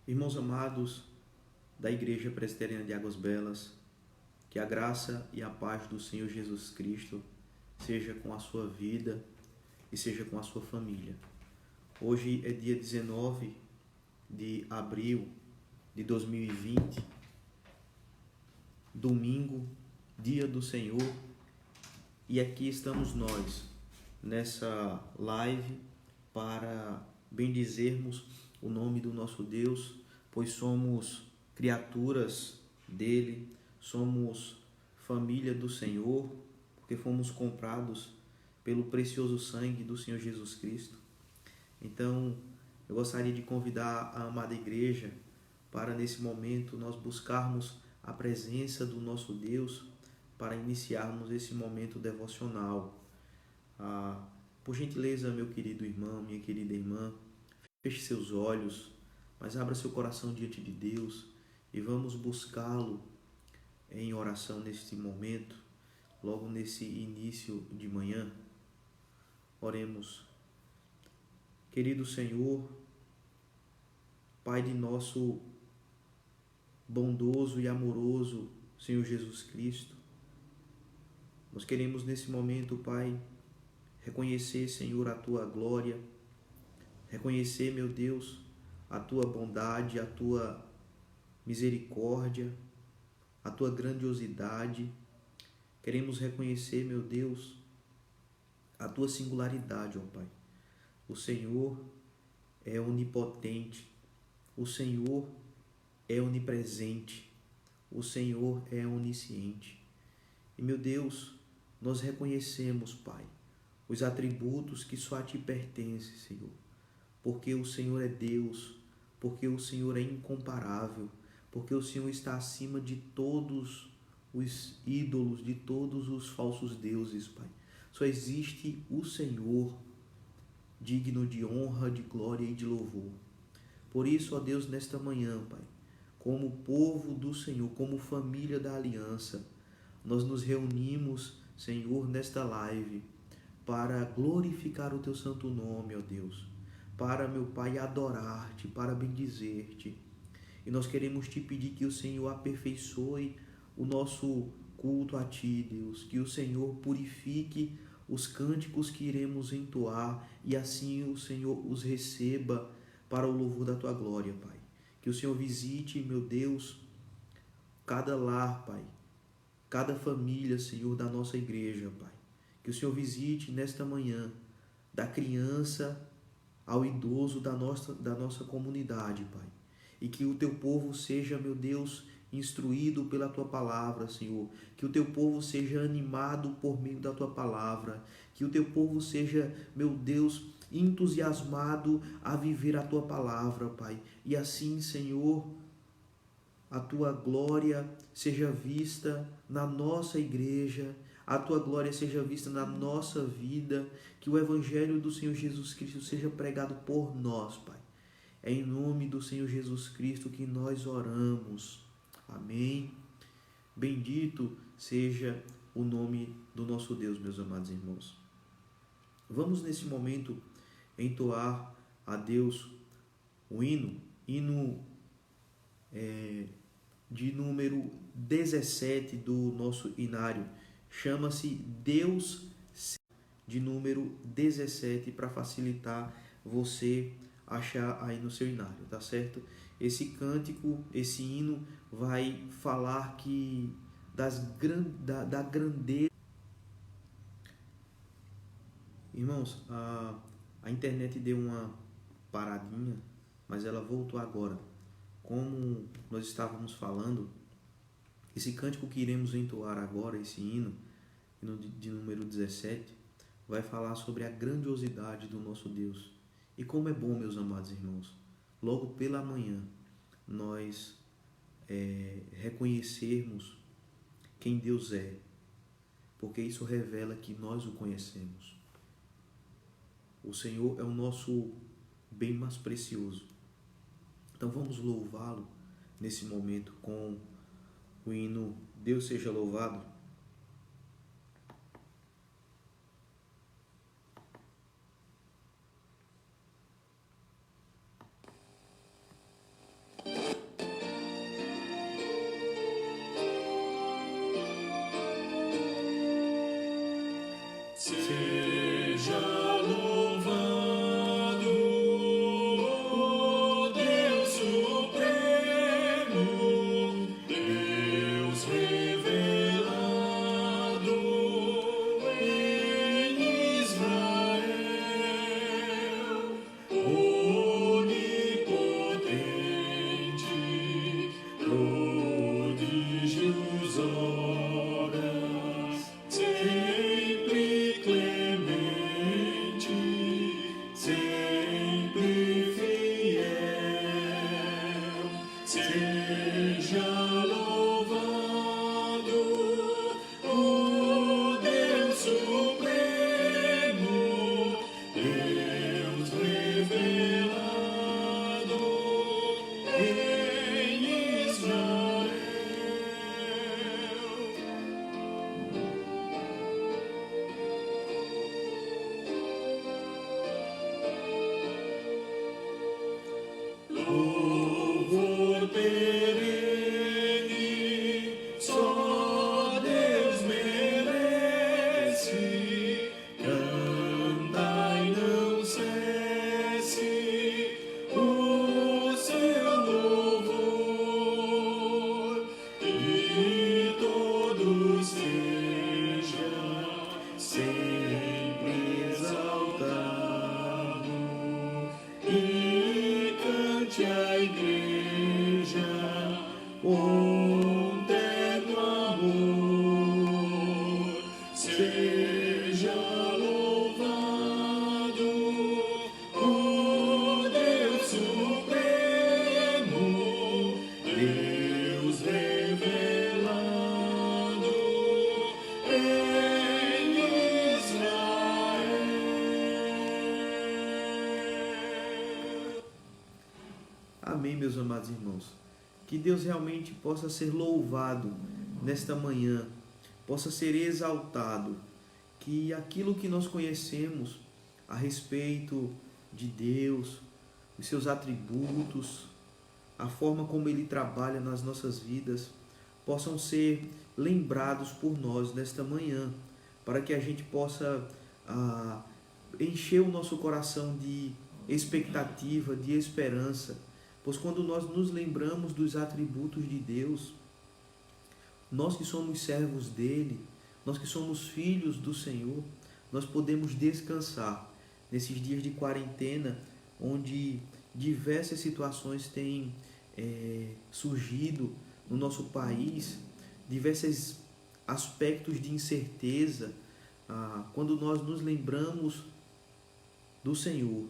Irmãos amados da Igreja Presbiteriana de Águas Belas, que a graça e a paz do Senhor Jesus Cristo seja com a sua vida e seja com a sua família. Hoje é dia 19 de abril de 2020, domingo, dia do Senhor, e aqui estamos nós nessa live para bendizermos o nome do nosso Deus, pois somos criaturas dele, somos família do Senhor, porque fomos comprados pelo precioso sangue do Senhor Jesus Cristo. Então, eu gostaria de convidar a amada igreja para, nesse momento, nós buscarmos a presença do nosso Deus para iniciarmos esse momento devocional. Por gentileza, meu querido irmão, minha querida irmã, feche seus olhos, mas abra seu coração diante de Deus e vamos buscá-lo em oração neste momento, logo nesse início de manhã. Oremos. Querido Senhor, Pai de nosso bondoso e amoroso Senhor Jesus Cristo, nós queremos nesse momento, Pai, reconhecer, Senhor, a Tua glória, reconhecer, meu Deus, a Tua bondade, a Tua misericórdia, a Tua grandiosidade. Queremos reconhecer, meu Deus, a Tua singularidade, ó Pai. O Senhor é onipotente, o Senhor é onipresente, o Senhor é onisciente. E, meu Deus, nós reconhecemos, Pai, os atributos que só a Ti pertencem, Senhor, porque o Senhor é Deus, porque o Senhor é incomparável, porque o Senhor está acima de todos os ídolos, de todos os falsos deuses, Pai. Só existe o Senhor, digno de honra, de glória e de louvor. Por isso, ó Deus, nesta manhã, Pai, como povo do Senhor, como família da aliança, nós nos reunimos, Senhor, nesta live, para glorificar o Teu santo nome, ó Deus, para, meu Pai, adorar-Te, para bendizer-Te. E nós queremos Te pedir que o Senhor aperfeiçoe o nosso culto a Ti, Deus, que o Senhor purifique os cânticos que iremos entoar e assim o Senhor os receba para o louvor da Tua glória, Pai. Que o Senhor visite, meu Deus, cada lar, Pai, cada família, Senhor, da nossa igreja, Pai. Que o Senhor visite nesta manhã, da criança ao idoso da nossa comunidade, Pai. E que o Teu povo seja, meu Deus, instruído pela Tua palavra, Senhor. Que o Teu povo seja animado por meio da Tua palavra. Que o Teu povo seja, meu Deus, entusiasmado a viver a Tua palavra, Pai. E assim, Senhor, a Tua glória seja vista na nossa igreja, a Tua glória seja vista na nossa vida, que o Evangelho do Senhor Jesus Cristo seja pregado por nós, Pai. É em nome do Senhor Jesus Cristo que nós oramos. Amém. Bendito seja o nome do nosso Deus, meus amados irmãos. Vamos nesse momento entoar a Deus o hino de número 17 do nosso inário. Chama-se Deus de número 17 para facilitar você achar aí no seu inário, tá certo? Esse cântico, esse hino vai falar que da grandeza. Irmãos, a internet deu uma paradinha, mas ela voltou agora. Como nós estávamos falando, esse cântico que iremos entoar agora, esse hino de número 17, vai falar sobre a grandiosidade do nosso Deus. E como é bom, meus amados irmãos, logo pela manhã, nós reconhecermos quem Deus é, porque isso revela que nós o conhecemos. O Senhor é o nosso bem mais precioso. Então vamos louvá-lo nesse momento com o hino Deus seja louvado. Seja louvado, o Deus supremo, Deus revelado em Israel, onipotente, prodígios obras, sempre clemente, sempre fiel. Seja louvado o Deus supremo, Deus revelado em Israel. Louvor perene, só Deus merece. Canta e não cesse o seu louvor, e todos sejam sempre exaltados. E cante a igreja com terno amor. Seja louvado o Deus supremo, Deus revelado em Israel. Amém, meus amados irmãos. Que Deus realmente possa ser louvado nesta manhã, possa ser exaltado, que aquilo que nós conhecemos a respeito de Deus, os seus atributos, a forma como Ele trabalha nas nossas vidas, possam ser lembrados por nós nesta manhã, para que a gente possa encher o nosso coração de expectativa, de esperança. Pois quando nós nos lembramos dos atributos de Deus, nós que somos servos dele, nós que somos filhos do Senhor, nós podemos descansar nesses dias de quarentena, onde diversas situações têm surgido no nosso país, diversos aspectos de incerteza. Quando nós nos lembramos do Senhor,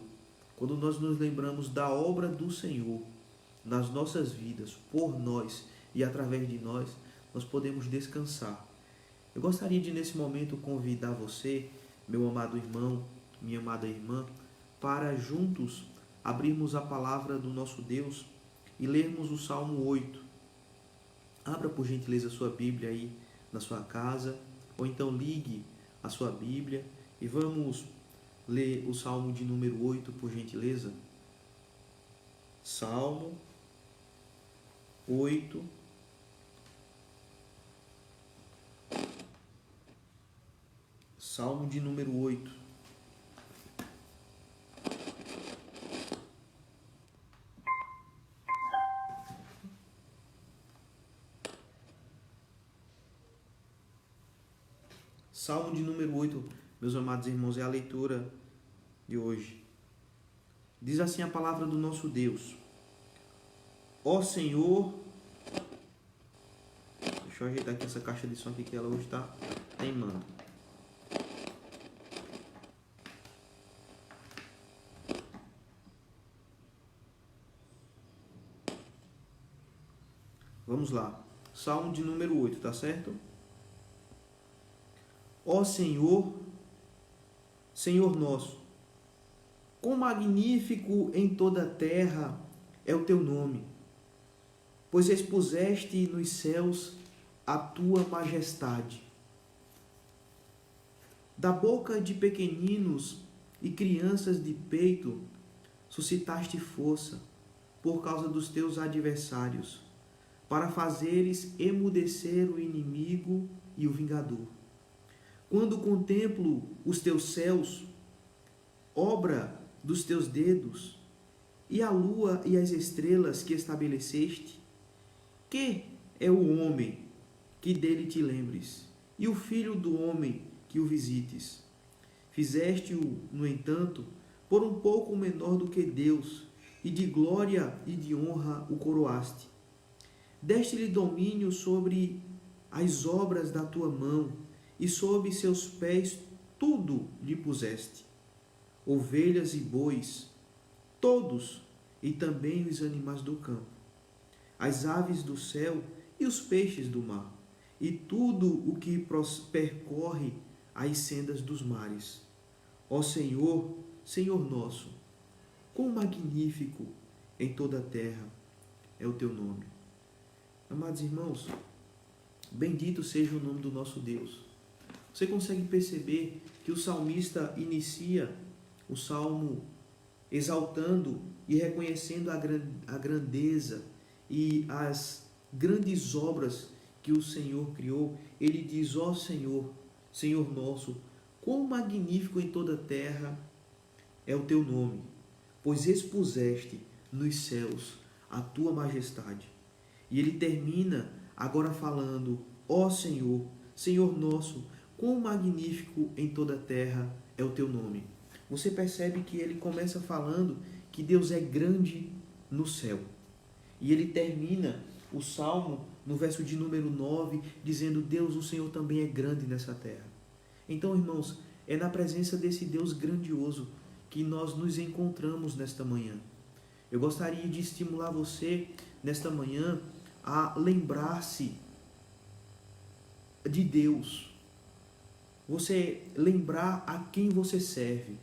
quando nós nos lembramos da obra do Senhor nas nossas vidas, por nós e através de nós, nós podemos descansar. Eu gostaria de, nesse momento, convidar você, meu amado irmão, minha amada irmã, para juntos abrirmos a palavra do nosso Deus e lermos o Salmo 8. Abra, por gentileza, a sua Bíblia aí na sua casa, ou então ligue a sua Bíblia e vamos ler o Salmo de número 8, por gentileza. Salmo 8. Salmo de número 8. Salmo de número 8, meus amados irmãos, é a leitura de hoje. Diz assim a palavra do nosso Deus: Ó Senhor, deixa eu ajeitar aqui essa caixa de som aqui que ela hoje está teimando. Vamos lá. Salmo de número 8, tá certo? Ó Senhor, Senhor nosso, quão magnífico em toda a terra é o teu nome, pois expuseste nos céus a tua majestade. Da boca de pequeninos e crianças de peito suscitaste força por causa dos teus adversários, para fazeres emudecer o inimigo e o vingador. Quando contemplo os teus céus, obra dos teus dedos, e a lua e as estrelas que estabeleceste, que é o homem que dele te lembres, e o filho do homem que o visites? Fizeste-o, no entanto, por um pouco menor do que Deus, e de glória e de honra o coroaste. Deste-lhe domínio sobre as obras da tua mão, e sob seus pés tudo lhe puseste. Ovelhas e bois, todos, e também os animais do campo, as aves do céu e os peixes do mar, e tudo o que percorre as sendas dos mares. Ó Senhor, Senhor nosso, quão magnífico em toda a terra é o teu nome. Amados irmãos, bendito seja o nome do nosso Deus. Você consegue perceber que o salmista inicia o salmo exaltando e reconhecendo a grandeza e as grandes obras que o Senhor criou? Ele diz: ó Senhor, Senhor nosso, quão magnífico em toda a terra é o teu nome, pois expuseste nos céus a tua majestade. E ele termina agora falando: ó Senhor, Senhor nosso, quão magnífico em toda a terra é o teu nome. Você percebe que ele começa falando que Deus é grande no céu. E ele termina o salmo no verso de número 9, dizendo: Deus, o Senhor também é grande nessa terra. Então, irmãos, é na presença desse Deus grandioso que nós nos encontramos nesta manhã. Eu gostaria de estimular você, nesta manhã, a lembrar-se de Deus. Você lembrar a quem você serve.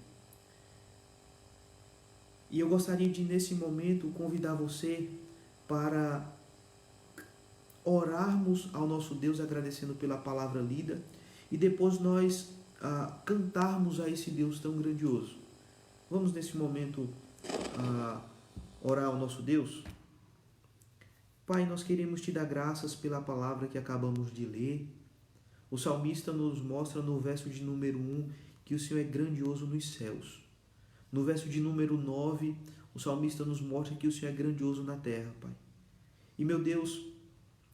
E eu gostaria de, nesse momento, convidar você para orarmos ao nosso Deus, agradecendo pela palavra lida, e depois nós cantarmos a esse Deus tão grandioso. Vamos, nesse momento, orar ao nosso Deus? Pai, nós queremos te dar graças pela palavra que acabamos de ler. O salmista nos mostra no verso de número 1 que o Senhor é grandioso nos céus. No verso de número 9, o salmista nos mostra que o Senhor é grandioso na terra, Pai. E, meu Deus,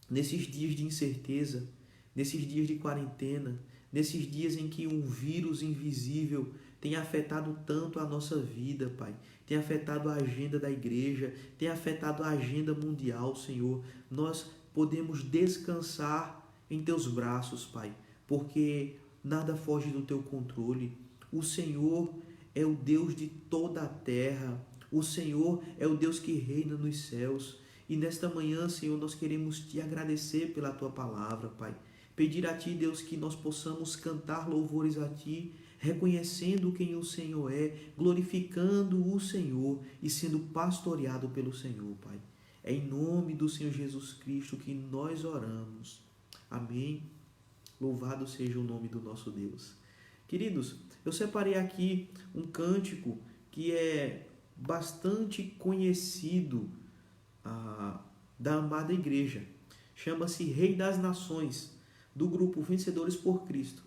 nesses dias de incerteza, nesses dias de quarentena, nesses dias em que um vírus invisível tem afetado tanto a nossa vida, Pai, tem afetado a agenda da igreja, tem afetado a agenda mundial, Senhor, nós podemos descansar em teus braços, Pai, porque nada foge do teu controle. O Senhor é o Deus de toda a terra, o Senhor é o Deus que reina nos céus. E nesta manhã, Senhor, nós queremos te agradecer pela tua palavra, Pai. Pedir a ti, Deus, que nós possamos cantar louvores a ti, reconhecendo quem o Senhor é, glorificando o Senhor e sendo pastoreado pelo Senhor, Pai. É em nome do Senhor Jesus Cristo que nós oramos. Amém. Louvado seja o nome do nosso Deus. Queridos, eu separei aqui um cântico que é bastante conhecido da amada igreja. Chama-se Rei das Nações, do grupo Vencedores por Cristo.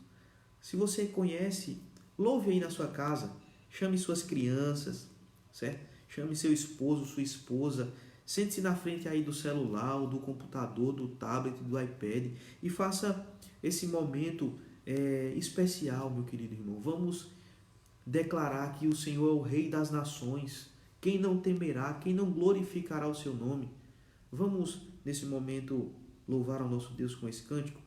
Se você conhece, louve aí na sua casa. Chame suas crianças, certo? Chame seu esposo, sua esposa. Sente-se na frente aí do celular, ou do computador, do tablet, do iPad e faça esse momento especial, meu querido irmão. Vamos declarar que o Senhor é o Rei das Nações. Quem não temerá, quem não glorificará o seu nome? Vamos, nesse momento, louvar ao nosso Deus com esse cântico?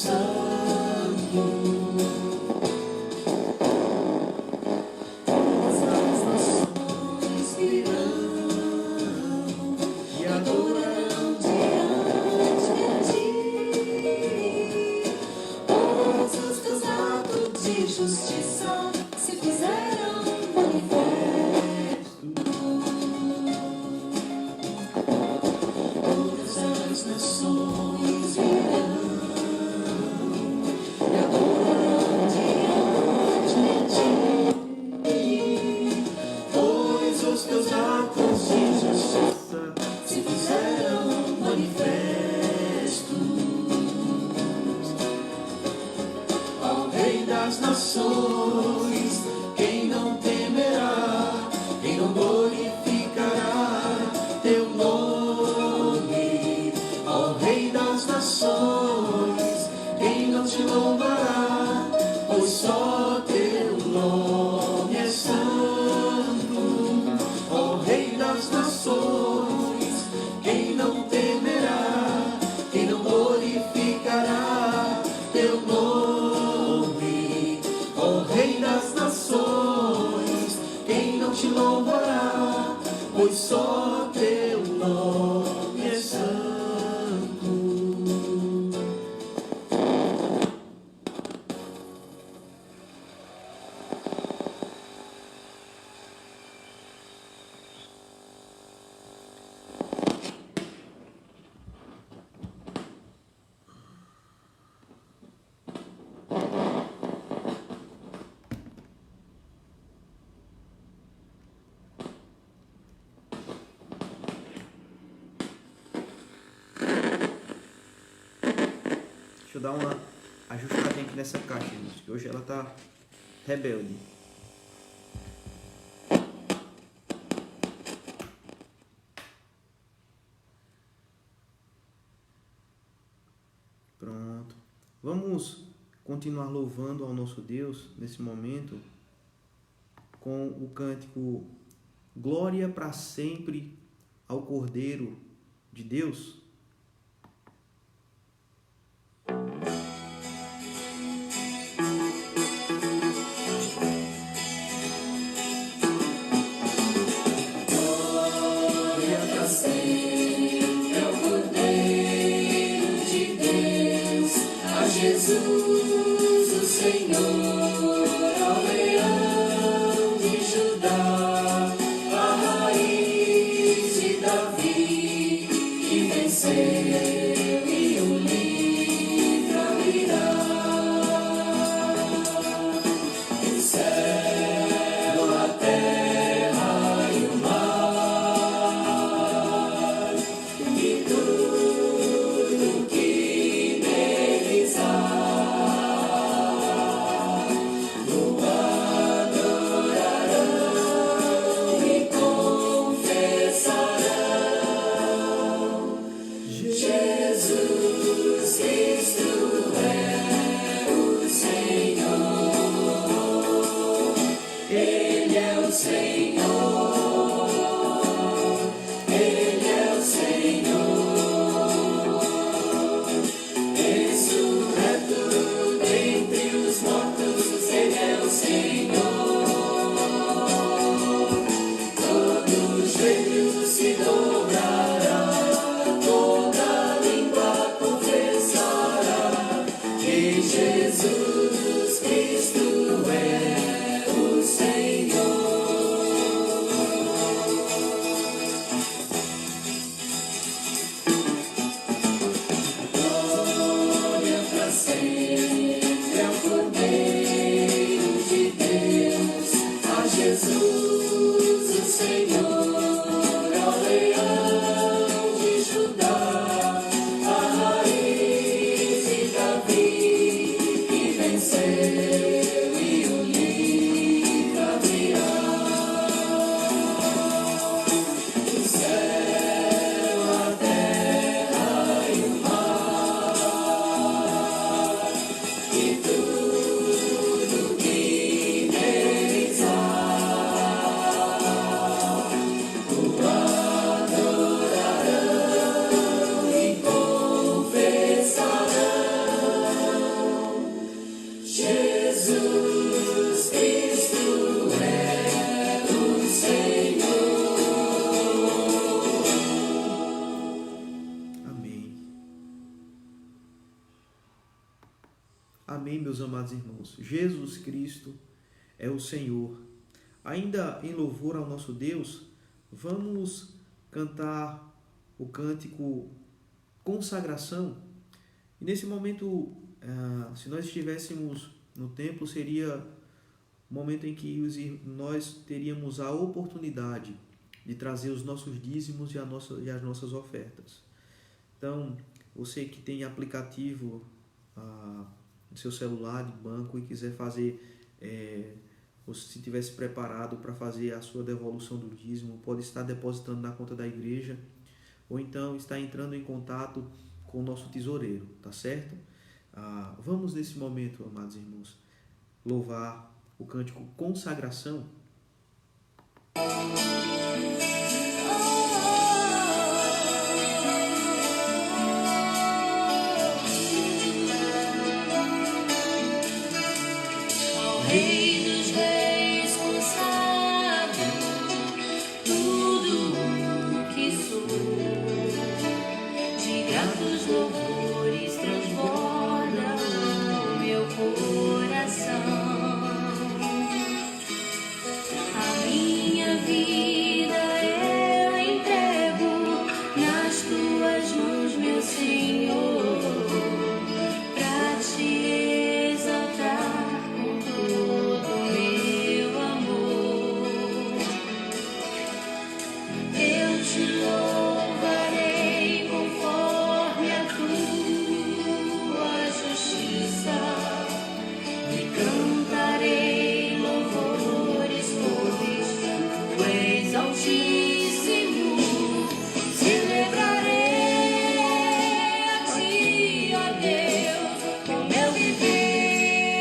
Santo. Todas as nações virão e adorarão diante de ti. Todos os teus atos de justiça se fizeram manifestos. Todas as nações virão e adorarão diante de ti. Pois os teus atos de justiça se fizeram manifestos. Ó Rei das nações, quem não temerá, quem não glorificará teu nome? Ó Rei das nações, quem não te louvará, pois só teu nome é santo. Ó Rei das nações, quem não temerá, quem não glorificará teu nome? Ó Rei das nações, quem não te louvará, pois só teu nome é santo. Deixa eu dar uma ajustadinha aqui nessa caixa, gente, que hoje ela tá rebelde. Pronto. Vamos continuar louvando ao nosso Deus nesse momento com o cântico Glória para sempre ao Cordeiro de Deus. Glória para sempre ao Cordeiro de Deus, a Jesus o Senhor, ao Leão de Judá, a raiz de Davi, que venceu e o livro abrirá. O céu, a terra e o mar, e tudo que neles há, o adorarão e confessarão: Jesus Cristo é o Senhor. Ele é o Senhor, Ele é o Senhor, ressurreto dentre os mortos, Ele é o Senhor. Todo joelho se dobrará, toda língua confessará que Jesus Cristo é o Senhor. Glória para sempre ao Cordeiro de Deus, a Jesus o Senhor, ao Leão de Judá, a raiz de Davi, Amém, meus amados irmãos. Jesus Cristo é o Senhor. Ainda em louvor ao nosso Deus, vamos cantar o cântico Consagração. E nesse momento, se nós estivéssemos no templo, seria o momento em que nós teríamos a oportunidade de trazer os nossos dízimos e as nossas ofertas. Então, você que tem aplicativo no seu celular de banco e quiser fazer, ou se tivesse preparado para fazer a sua devolução do dízimo, pode estar depositando na conta da igreja, ou então está entrando em contato com o nosso tesoureiro, tá certo? Vamos nesse momento, amados irmãos, louvar o cântico Consagração. Rei dos reis, consagro tudo o que sou, de gratos louvores transborda o meu coração. A minha vida eu entrego nas tuas mãos, meu Senhor, pra te exaltar com todo o meu amor. Eu te louvarei conforme a tua justiça e cantarei louvores, pois tu és altíssimo. Celebrarei a ti, ó Deus, com meu viver.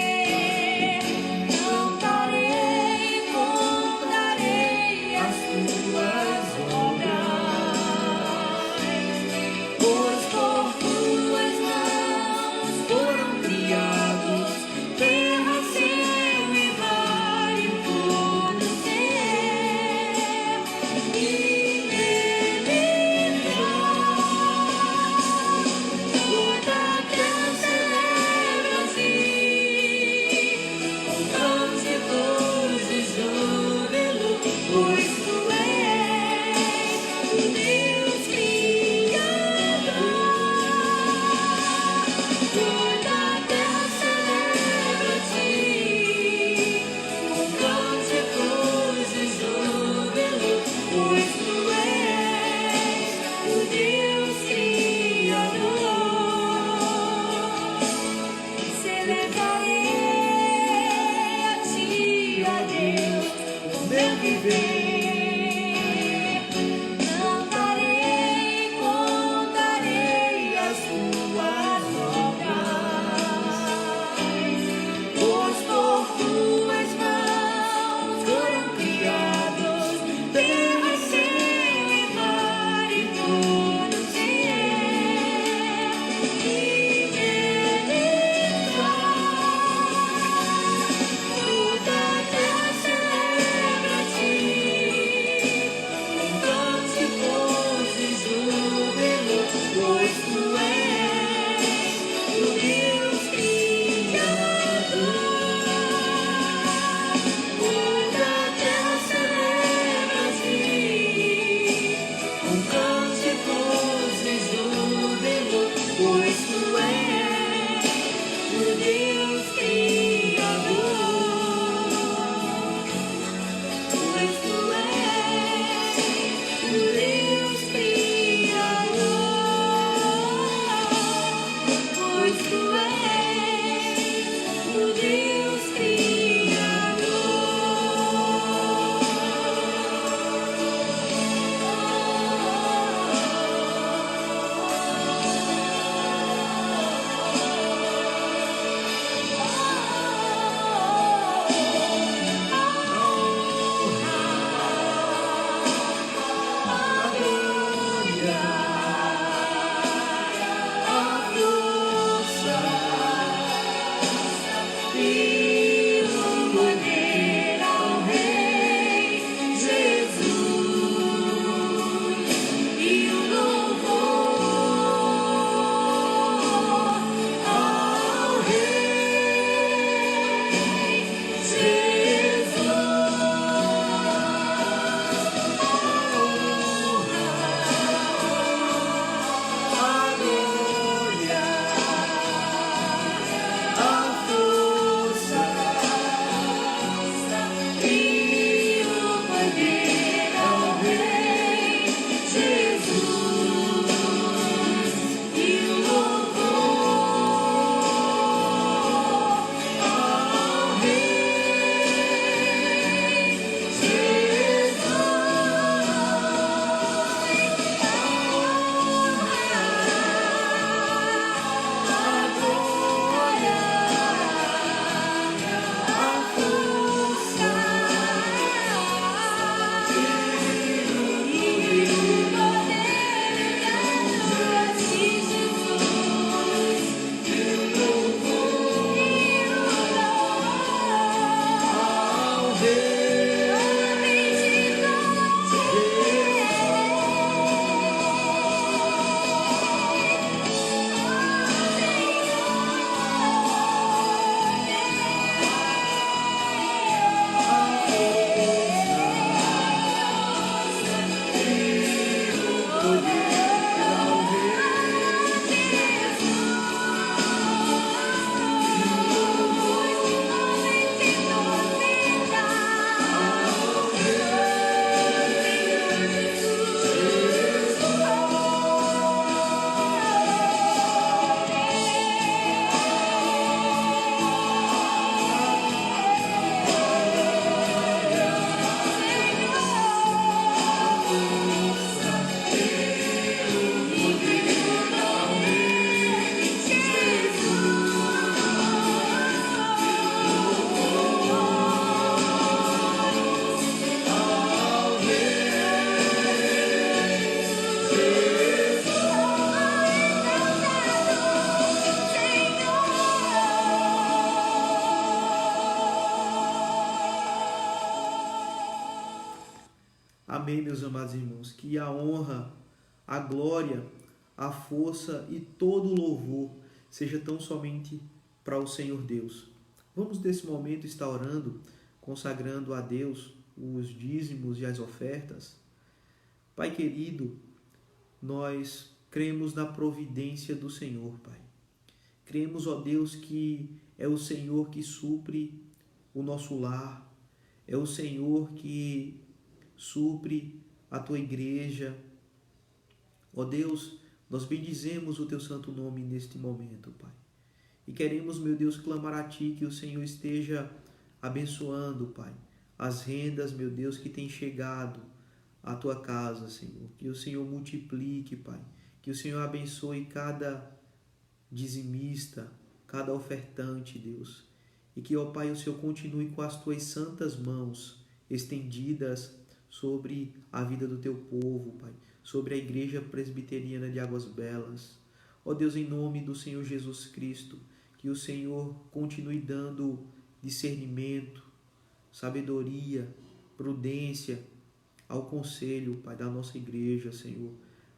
Cantarei e contarei as tuas obras, pois por tuas mãos foram criados terra, céu e mar e tudo ser. E nele toda Deus celebra-te com cânticos de júbilo, pois tu és o Deus Criador. Toda Deus celebra-te com cânticos de júbilo, pois tu és o Deus Criador. Celebrarei a ti, ó Deus, o meu viver. Cantarei e contarei as tuas obras, pois por tuas mãos foram criados terra, céu e mar e tudo se é. E nele Amém, meus amados irmãos. Que a honra, a glória, a força e todo o louvor seja tão somente para o Senhor Deus. Vamos nesse momento estar orando, consagrando a Deus os dízimos e as ofertas. Pai querido, nós cremos na providência do Senhor, Pai. Cremos, ó Deus, que é o Senhor que supre o nosso lar, é o Senhor que supre a tua igreja. Ó Deus, nós bendizemos o teu santo nome neste momento, Pai. E queremos, meu Deus, clamar a Ti que o Senhor esteja abençoando, Pai, as rendas, meu Deus, que tem chegado à Tua casa, Senhor. Que o Senhor multiplique, Pai. Que o Senhor abençoe cada dizimista, cada ofertante, Deus. E que, ó Pai, o Senhor continue com as Tuas santas mãos estendidas sobre a vida do Teu povo, Pai. Sobre a Igreja Presbiteriana de Águas Belas. Ó Deus, em nome do Senhor Jesus Cristo, que o Senhor continue dando discernimento, sabedoria, prudência ao conselho, Pai, da nossa igreja, Senhor,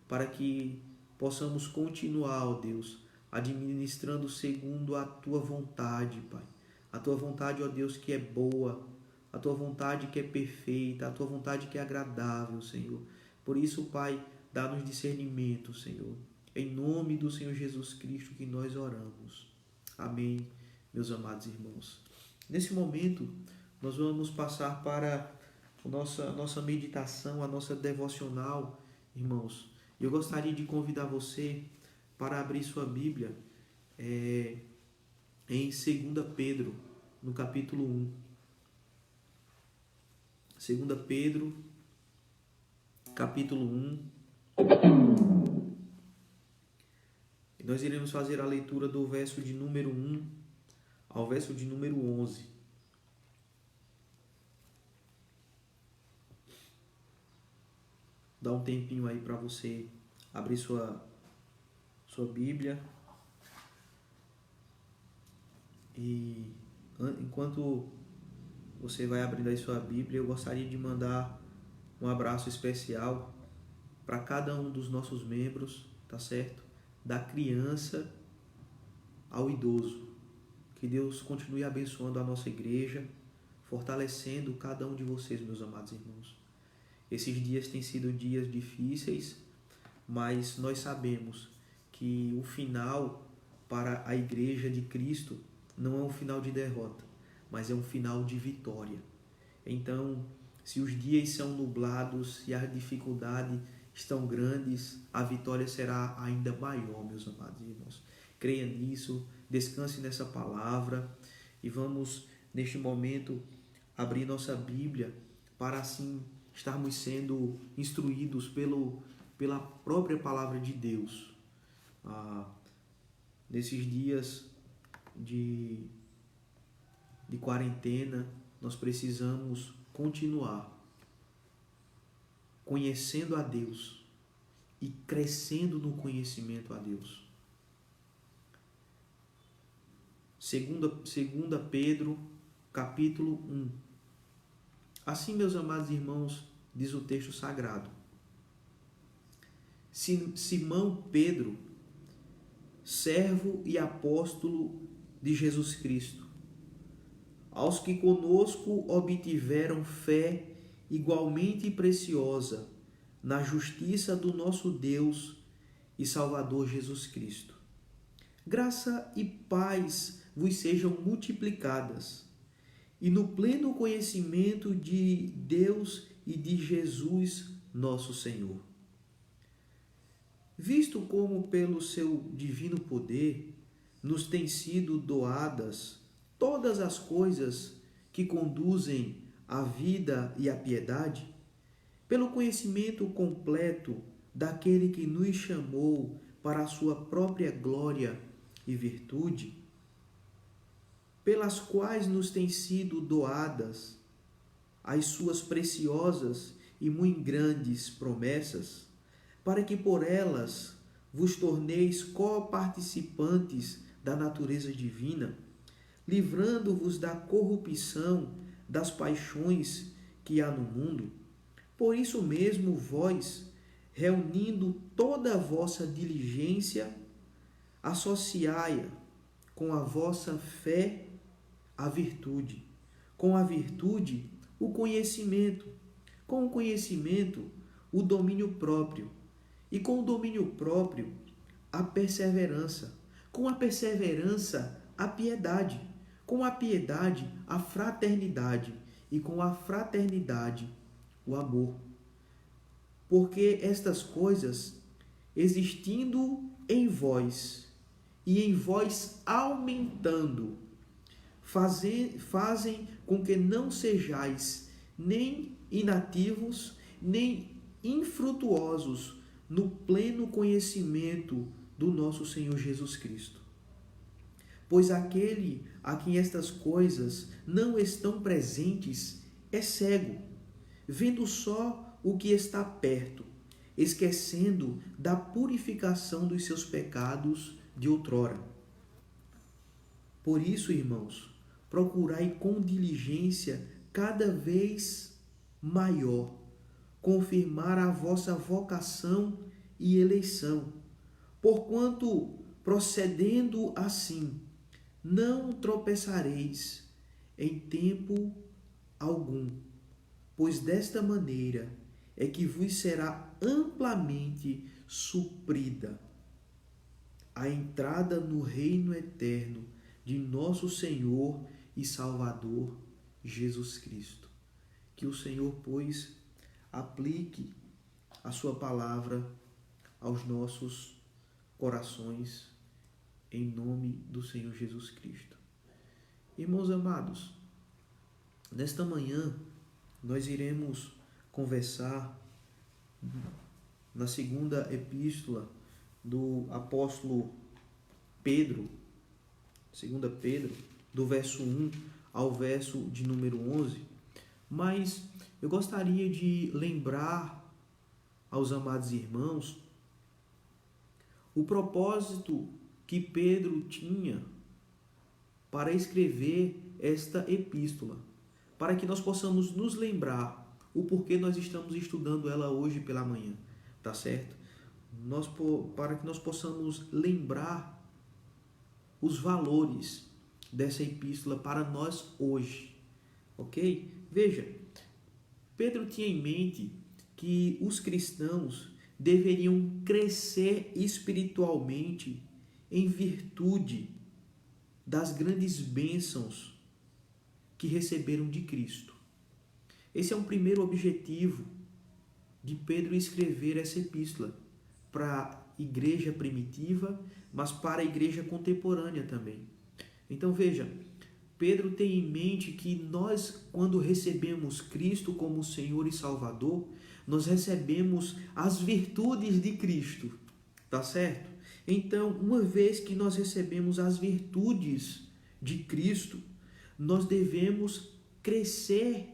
para que possamos continuar, ó Deus, administrando segundo a Tua vontade, Pai. A Tua vontade, ó Deus, que é boa, a Tua vontade que é perfeita, a Tua vontade que é agradável, Senhor. Por isso, Pai, dá-nos discernimento, Senhor. Em nome do Senhor Jesus Cristo que nós oramos. Amém, meus amados irmãos. Nesse momento, nós vamos passar para a nossa meditação, a nossa devocional, irmãos. Eu gostaria de convidar você para abrir sua Bíblia em 2 Pedro, no capítulo 1. 2 Pedro, capítulo 1. Nós iremos fazer a leitura do verso de número 1 ao verso de número 11. Dá um tempinho aí para você abrir sua Bíblia. E enquanto você vai abrindo aí sua Bíblia, eu gostaria de mandar um abraço especial para cada um dos nossos membros, tá certo? Da criança ao idoso. Que Deus continue abençoando a nossa igreja, fortalecendo cada um de vocês, meus amados irmãos. Esses dias têm sido dias difíceis, mas nós sabemos que o final para a igreja de Cristo não é um final de derrota, mas é um final de vitória. Então, se os dias são nublados e as dificuldades estão grandes, a vitória será ainda maior, meus amados irmãos. Creia nisso, descanse nessa palavra e vamos, neste momento, abrir nossa Bíblia para assim estarmos sendo instruídos pela própria palavra de Deus. Nesses dias de quarentena, nós precisamos continuar conhecendo a Deus e crescendo no conhecimento a Deus. 2 Pedro, capítulo 1. Assim, meus amados irmãos, diz o texto sagrado. Simão Pedro, servo e apóstolo de Jesus Cristo, aos que conosco obtiveram fé igualmente preciosa na justiça do nosso Deus e Salvador Jesus Cristo. Graça e paz vos sejam multiplicadas, e no pleno conhecimento de Deus e de Jesus nosso Senhor. Visto como pelo seu divino poder nos têm sido doadas todas as coisas que conduzem à vida e à piedade, pelo conhecimento completo daquele que nos chamou para a sua própria glória e virtude, pelas quais nos têm sido doadas as suas preciosas e muito grandes promessas, para que por elas vos torneis coparticipantes da natureza divina, livrando-vos da corrupção das paixões que há no mundo, Por isso mesmo, vós, reunindo toda a vossa diligência, associai-a com a vossa fé a virtude, com a virtude o conhecimento, com o conhecimento o domínio próprio, e com o domínio próprio a perseverança, com a perseverança a piedade, com a piedade a fraternidade, e com a fraternidade o amor. Porque estas coisas, existindo em vós, e em vós aumentando, fazem com que não sejais nem inativos, nem infrutuosos no pleno conhecimento do nosso Senhor Jesus Cristo. Pois aquele a quem estas coisas não estão presentes é cego, vendo só o que está perto, esquecendo da purificação dos seus pecados de outrora. Por isso, irmãos, procurai com diligência cada vez maior confirmar a vossa vocação e eleição, porquanto, procedendo assim, não tropeçareis em tempo algum, pois desta maneira é que vos será amplamente suprida a entrada no reino eterno de nosso Senhor e Salvador Jesus Cristo. Que o Senhor, pois, aplique a sua palavra aos nossos corações, em nome do Senhor Jesus Cristo. Irmãos amados, nesta manhã nós iremos conversar na segunda epístola do apóstolo Pedro, 2 Pedro, do verso 1 ao verso de número 11, mas eu gostaria de lembrar aos amados irmãos o propósito que Pedro tinha para escrever esta epístola, para que nós possamos nos lembrar o porquê nós estamos estudando ela hoje pela manhã, tá certo? Para que nós possamos lembrar os valores dessa epístola para nós hoje, ok? Veja, Pedro tinha em mente que os cristãos deveriam crescer espiritualmente em virtude das grandes bênçãos que receberam de Cristo. Esse é um primeiro objetivo de Pedro escrever essa epístola para a igreja primitiva, mas para a igreja contemporânea também. Então veja, Pedro tem em mente que nós, quando recebemos Cristo como Senhor e Salvador, nós recebemos as virtudes de Cristo, tá certo? Então, uma vez que nós recebemos as virtudes de Cristo, nós devemos crescer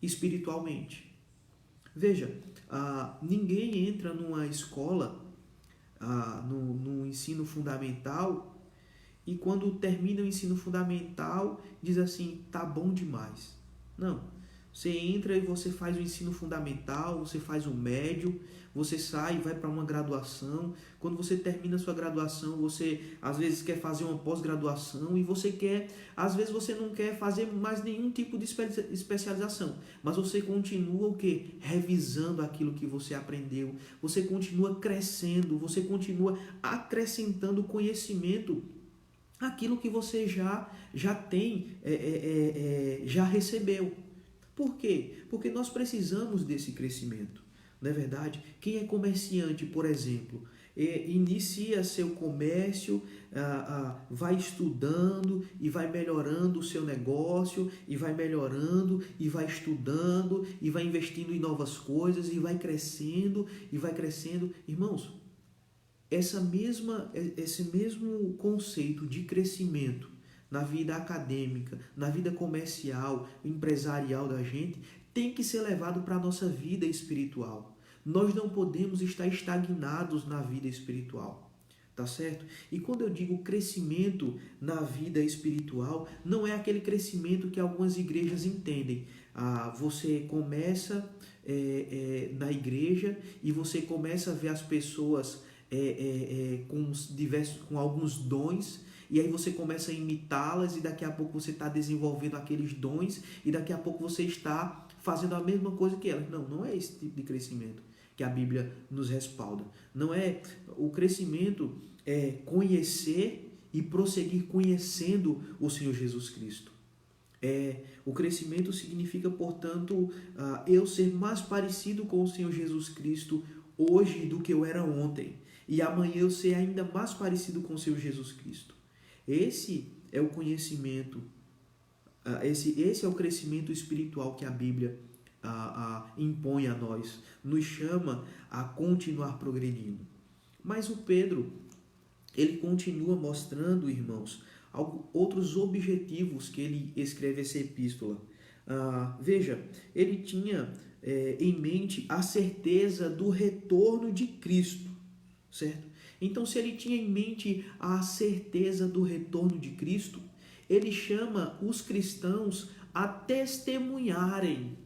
espiritualmente. Veja, ninguém entra numa escola, no ensino fundamental, e quando termina o ensino fundamental, diz assim, tá bom demais. Não. Você entra e você faz o ensino fundamental, você faz o médio, você sai e vai para uma graduação. Quando você termina a sua graduação, você às vezes quer fazer uma pós-graduação e às vezes você não quer fazer mais nenhum tipo de especialização, mas você continua o quê? Revisando aquilo que você aprendeu, você continua crescendo, você continua acrescentando conhecimento, aquilo que você já tem, já recebeu. Por quê? Porque nós precisamos desse crescimento, não é verdade? Quem é comerciante, por exemplo, inicia seu comércio, vai estudando e vai melhorando o seu negócio, e vai melhorando, e vai estudando, e vai investindo em novas coisas, e vai crescendo, e vai crescendo. Irmãos, esse mesmo conceito de crescimento na vida acadêmica, na vida comercial, empresarial da gente, tem que ser levado para a nossa vida espiritual. Nós não podemos estar estagnados na vida espiritual, tá certo? E quando eu digo crescimento na vida espiritual, não é aquele crescimento que algumas igrejas entendem. Você começa na igreja e você começa a ver as pessoas com alguns dons, e aí você começa a imitá-las, e daqui a pouco você está desenvolvendo aqueles dons, e daqui a pouco você está fazendo a mesma coisa que elas. Não, não é esse tipo de crescimento que a Bíblia nos respalda. Não é. O crescimento é conhecer e prosseguir conhecendo o Senhor Jesus Cristo. O crescimento significa, portanto, eu ser mais parecido com o Senhor Jesus Cristo hoje do que eu era ontem, e amanhã eu ser ainda mais parecido com o Senhor Jesus Cristo. Esse é o conhecimento, esse é o crescimento espiritual que a Bíblia impõe a nós, nos chama a continuar progredindo. Mas o Pedro, ele continua mostrando, irmãos, outros objetivos que ele escreve essa epístola. Veja, ele tinha em mente a certeza do retorno de Cristo, certo? Então, se ele tinha em mente a certeza do retorno de Cristo, ele chama os cristãos a testemunharem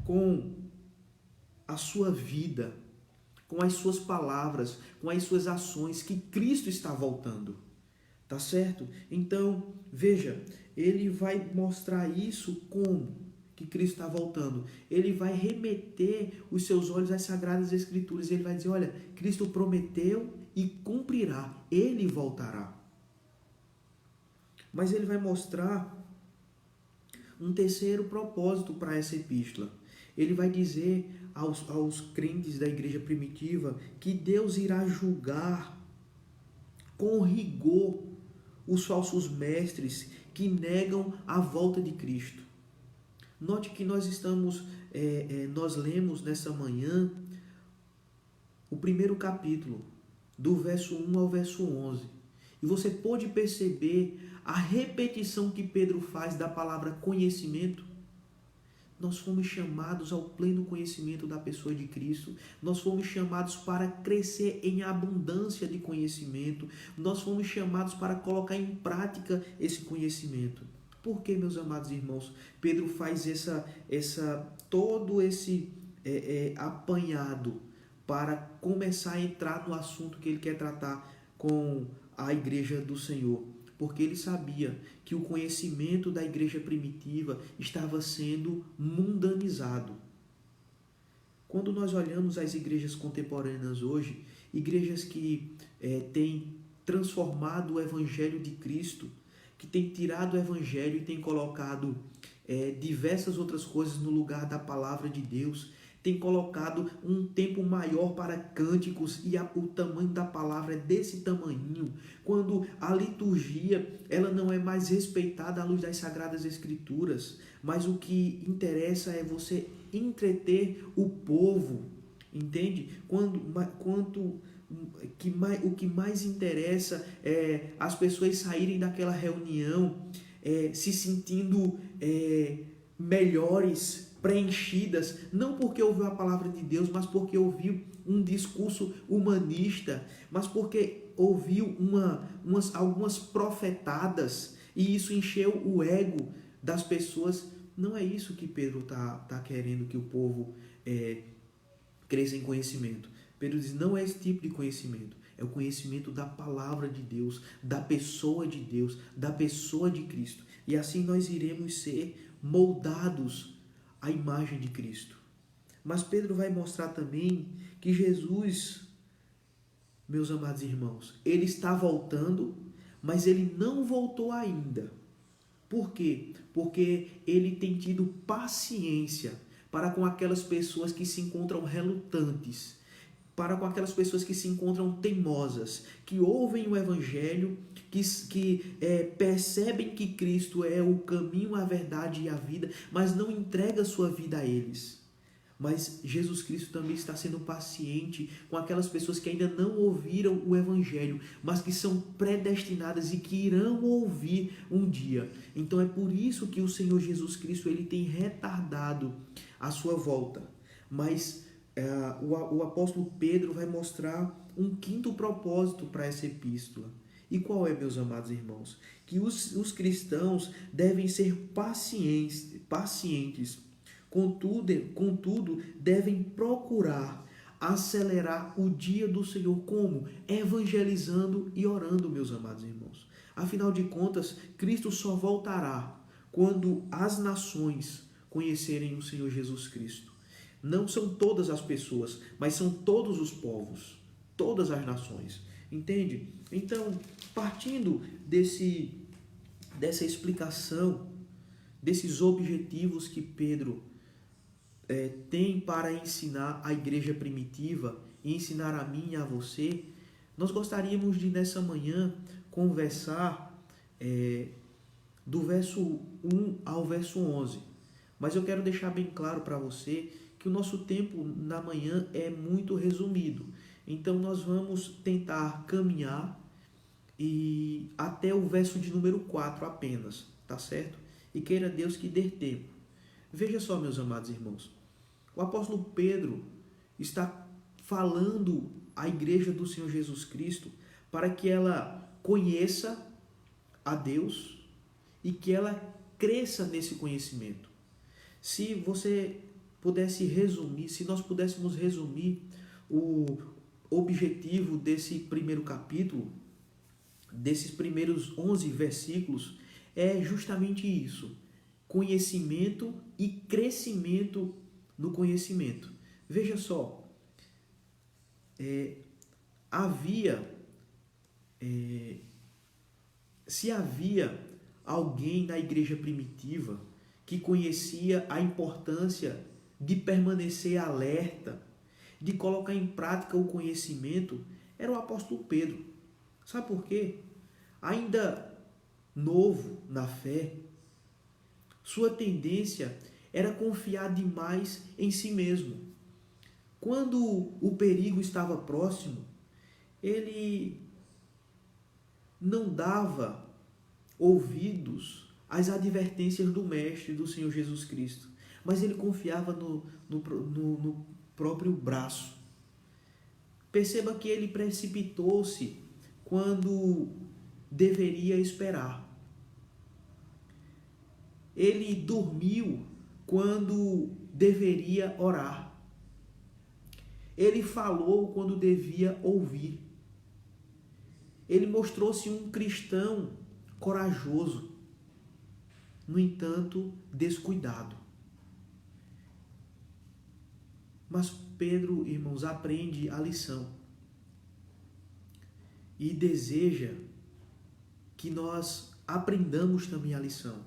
com a sua vida, com as suas palavras, com as suas ações, que Cristo está voltando. Tá certo? Então, veja, ele vai mostrar isso como que Cristo está voltando. Ele vai remeter os seus olhos às Sagradas Escrituras. Ele vai dizer, olha, Cristo prometeu e cumprirá. Ele voltará. Mas ele vai mostrar um terceiro propósito para essa epístola. Ele vai dizer aos crentes da igreja primitiva que Deus irá julgar com rigor os falsos mestres que negam a volta de Cristo. Note que nós lemos nessa manhã o primeiro capítulo, do verso 1 ao verso 11. E você pode perceber a repetição que Pedro faz da palavra conhecimento. Nós fomos chamados ao pleno conhecimento da pessoa de Cristo. Nós fomos chamados para crescer em abundância de conhecimento. Nós fomos chamados para colocar em prática esse conhecimento. Por que, meus amados irmãos, Pedro faz todo esse apanhado para começar a entrar no assunto que ele quer tratar com a igreja do Senhor? Porque ele sabia que o conhecimento da igreja primitiva estava sendo mundanizado. Quando nós olhamos as igrejas contemporâneas hoje, igrejas que têm transformado o Evangelho de Cristo, que têm tirado o Evangelho e têm colocado diversas outras coisas no lugar da palavra de Deus, tem colocado um tempo maior para cânticos, e o tamanho da palavra é desse tamanhinho, quando a liturgia ela não é mais respeitada à luz das Sagradas Escrituras, mas o que interessa é você entreter o povo, entende? O que mais interessa é as pessoas saírem daquela reunião se sentindo melhores, preenchidas, não porque ouviu a palavra de Deus, mas porque ouviu um discurso humanista, mas porque ouviu algumas profetadas, e isso encheu o ego das pessoas. Não é isso que Pedro está querendo que o povo cresça em conhecimento. Pedro diz, não é esse tipo de conhecimento, é o conhecimento da palavra de Deus, da pessoa de Deus, da pessoa de Cristo. E assim nós iremos ser moldados à imagem de Cristo. Mas Pedro vai mostrar também que Jesus, meus amados irmãos, ele está voltando, mas ele não voltou ainda. Por quê? Porque ele tem tido paciência para com aquelas pessoas que se encontram relutantes, para com aquelas pessoas que se encontram teimosas, que ouvem o Evangelho, que percebem que Cristo é o caminho, a verdade e a vida, mas não entrega a sua vida a eles. Mas Jesus Cristo também está sendo paciente com aquelas pessoas que ainda não ouviram o Evangelho, mas que são predestinadas e que irão ouvir um dia. Então é por isso que o Senhor Jesus Cristo ele tem retardado a sua volta. Mas o apóstolo Pedro vai mostrar um quinto propósito para essa epístola. E qual é, meus amados irmãos? Que os cristãos devem ser pacientes, contudo, devem procurar acelerar o dia do Senhor. Como? Evangelizando e orando, meus amados irmãos. Afinal de contas, Cristo só voltará quando as nações conhecerem o Senhor Jesus Cristo. Não são todas as pessoas, mas são todos os povos, todas as nações. Entende? Então, partindo dessa explicação, desses objetivos que Pedro tem para ensinar a igreja primitiva e ensinar a mim e a você, nós gostaríamos de, nessa manhã, conversar do verso 1 ao verso 11. Mas eu quero deixar bem claro para você que o nosso tempo na manhã é muito resumido. Então nós vamos tentar caminhar e até o verso de número 4 apenas, tá certo? E queira Deus que dê tempo. Veja só, meus amados irmãos, o apóstolo Pedro está falando à igreja do Senhor Jesus Cristo para que ela conheça a Deus e que ela cresça nesse conhecimento. Se você pudesse resumir, se nós pudéssemos resumir o objetivo desse primeiro capítulo, desses primeiros 11 versículos, é justamente isso: conhecimento e crescimento no conhecimento. Veja só, se havia alguém na igreja primitiva que conhecia a importância de permanecer alerta, de colocar em prática o conhecimento, era o apóstolo Pedro. Sabe por quê? Ainda novo na fé, sua tendência era confiar demais em si mesmo. Quando o perigo estava próximo, ele não dava ouvidos às advertências do Mestre, do Senhor Jesus Cristo, mas ele confiava no próprio braço. Perceba que ele precipitou-se quando deveria esperar. Ele dormiu quando deveria orar. Ele falou quando devia ouvir. Ele mostrou-se um cristão corajoso, no entanto, descuidado. Mas Pedro, irmãos, aprende a lição e deseja que nós aprendamos também a lição.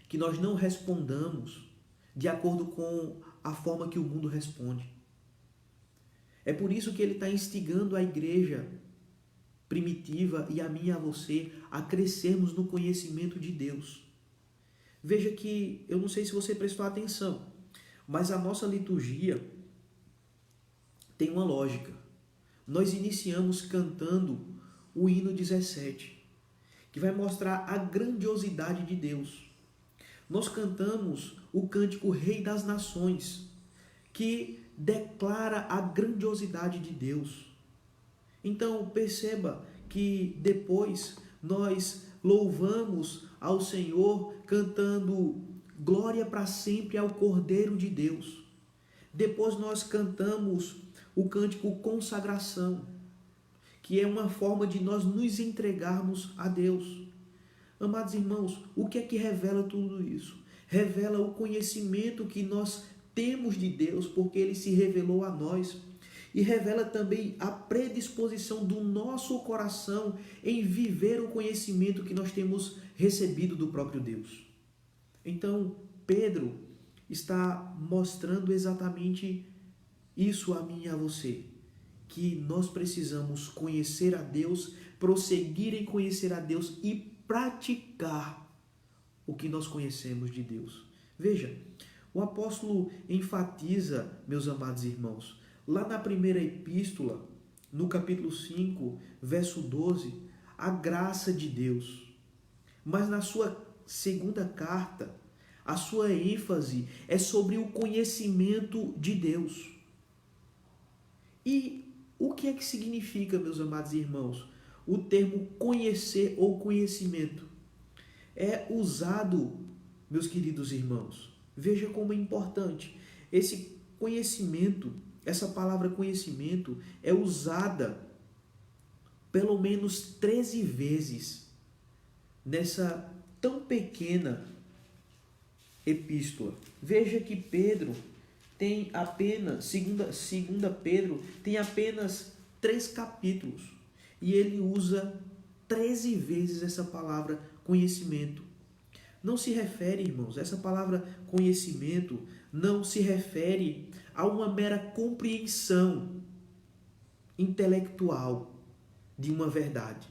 Que nós não respondamos de acordo com a forma que o mundo responde. É por isso que ele está instigando a igreja primitiva e a mim e a você a crescermos no conhecimento de Deus. Veja que, eu não sei se você prestou atenção, mas a nossa liturgia tem uma lógica. Nós iniciamos cantando o hino 17, que vai mostrar a grandiosidade de Deus. Nós cantamos o cântico Rei das Nações, que declara a grandiosidade de Deus. Então perceba que depois nós louvamos ao Senhor cantando glória para sempre ao Cordeiro de Deus. Depois nós cantamos o cântico Consagração, que é uma forma de nós nos entregarmos a Deus. Amados irmãos, o que é que revela tudo isso? Revela o conhecimento que nós temos de Deus, porque Ele se revelou a nós. E revela também a predisposição do nosso coração em viver o conhecimento que nós temos recebido do próprio Deus. Então, Pedro está mostrando exatamente isso a mim e a você, que nós precisamos conhecer a Deus, prosseguir em conhecer a Deus e praticar o que nós conhecemos de Deus. Veja, o apóstolo enfatiza, meus amados irmãos, lá na primeira epístola, no capítulo 5, verso 12, a graça de Deus. Mas na sua segunda carta, A sua ênfase é sobre o conhecimento de Deus. E o que é que significa, meus amados irmãos, o termo conhecer ou conhecimento? É usado, meus queridos irmãos, veja como é importante. Esse conhecimento, essa palavra conhecimento é usada pelo menos 13 vezes nessa tão pequena epístola. Veja que Pedro tem apenas, segunda Pedro, tem apenas 3 capítulos. E ele usa 13 vezes essa palavra conhecimento. Não se refere, irmãos, essa palavra conhecimento não se refere a uma mera compreensão intelectual de uma verdade.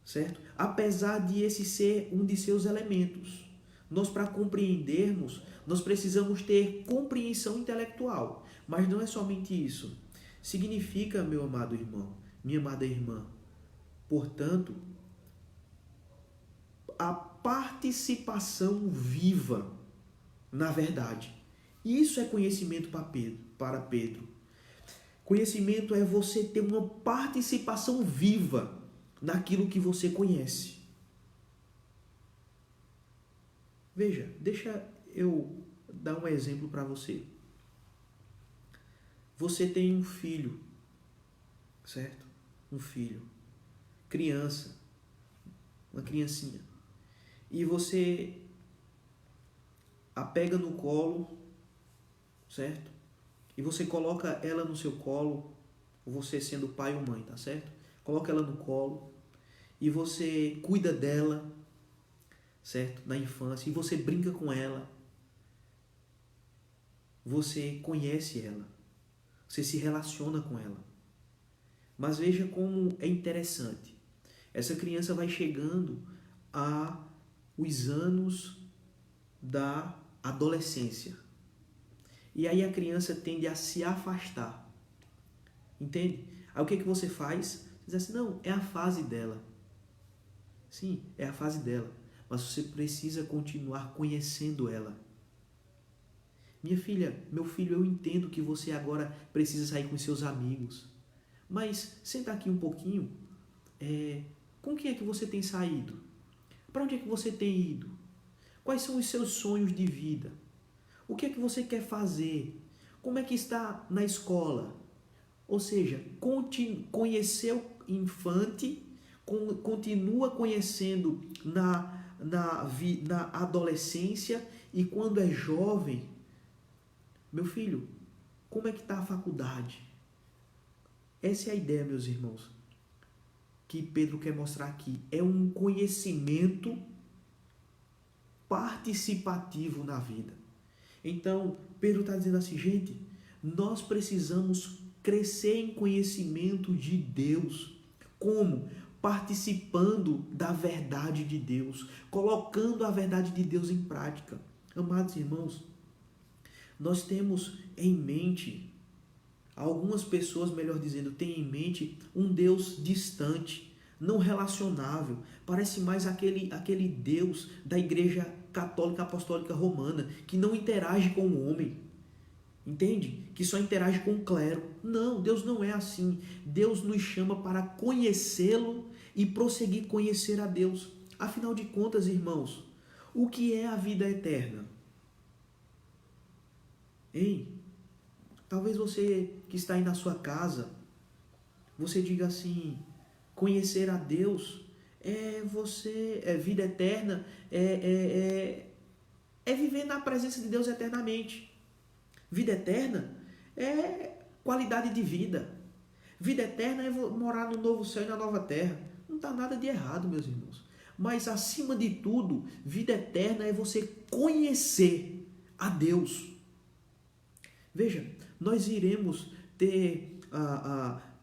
Certo? Apesar de esse ser um de seus elementos. Nós, para compreendermos, nós precisamos ter compreensão intelectual. Mas não é somente isso. Significa, meu amado irmão, minha amada irmã, portanto, a participação viva na verdade. Isso é conhecimento para Pedro. Conhecimento é você ter uma participação viva naquilo que você conhece. Veja, deixa eu dar um exemplo para você. Você tem um filho, certo? Um filho, criança, uma criancinha. E você a pega no colo, certo? E você coloca ela no seu colo, você sendo pai ou mãe, tá certo? Coloca ela no colo e você cuida dela, certo? Na infância, e você brinca com ela. Você conhece ela. Você se relaciona com ela. Mas veja como é interessante. Essa criança vai chegando a os anos da adolescência. E aí a criança tende a se afastar. Entende? Aí o que você faz? Você diz assim, não, é a fase dela. Sim, é a fase dela. Mas você precisa continuar conhecendo ela. Minha filha, meu filho, eu entendo que você agora precisa sair com seus amigos. Mas senta aqui um pouquinho. Com quem é que você tem saído? Para onde é que você tem ido? Quais são os seus sonhos de vida? O que é que você quer fazer? Como é que está na escola? Ou seja, conhecer o infante, continua conhecendo na adolescência e quando é jovem. Meu filho, como é que está a faculdade? Essa é a ideia, meus irmãos, que Pedro quer mostrar aqui. É um conhecimento participativo na vida. Então, Pedro está dizendo assim, gente, nós precisamos crescer em conhecimento de Deus. Como? Participando da verdade de Deus, colocando a verdade de Deus em prática. Amados irmãos, nós temos em mente, algumas pessoas, melhor dizendo, têm em mente um Deus distante, não relacionável. Parece mais aquele Deus da Igreja Católica Apostólica Romana, que não interage com o homem. Entende? Que só interage com o clero. Não, Deus não é assim. Deus nos chama para conhecê-lo e prosseguir conhecer a Deus. Afinal de contas, irmãos, o que é a vida eterna? Hein? Talvez você que está aí na sua casa, você diga assim, conhecer a Deus vida eterna, é viver na presença de Deus eternamente. Vida eterna é qualidade de vida. Vida eterna é morar no novo céu e na nova terra. Não está nada de errado, meus irmãos. Mas, acima de tudo, vida eterna é você conhecer a Deus. Veja, nós iremos ter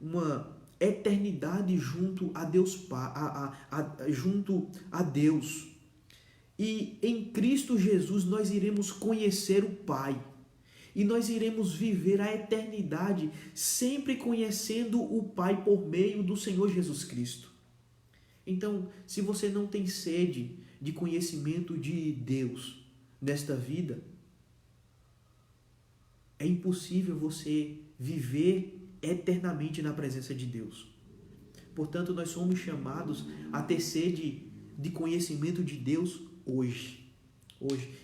uma eternidade junto a Deus, junto a Deus. E em Cristo Jesus nós iremos conhecer o Pai. E nós iremos viver a eternidade sempre conhecendo o Pai por meio do Senhor Jesus Cristo. Então, se você não tem sede de conhecimento de Deus nesta vida, é impossível você viver eternamente na presença de Deus. Portanto, nós somos chamados a ter sede de conhecimento de Deus hoje.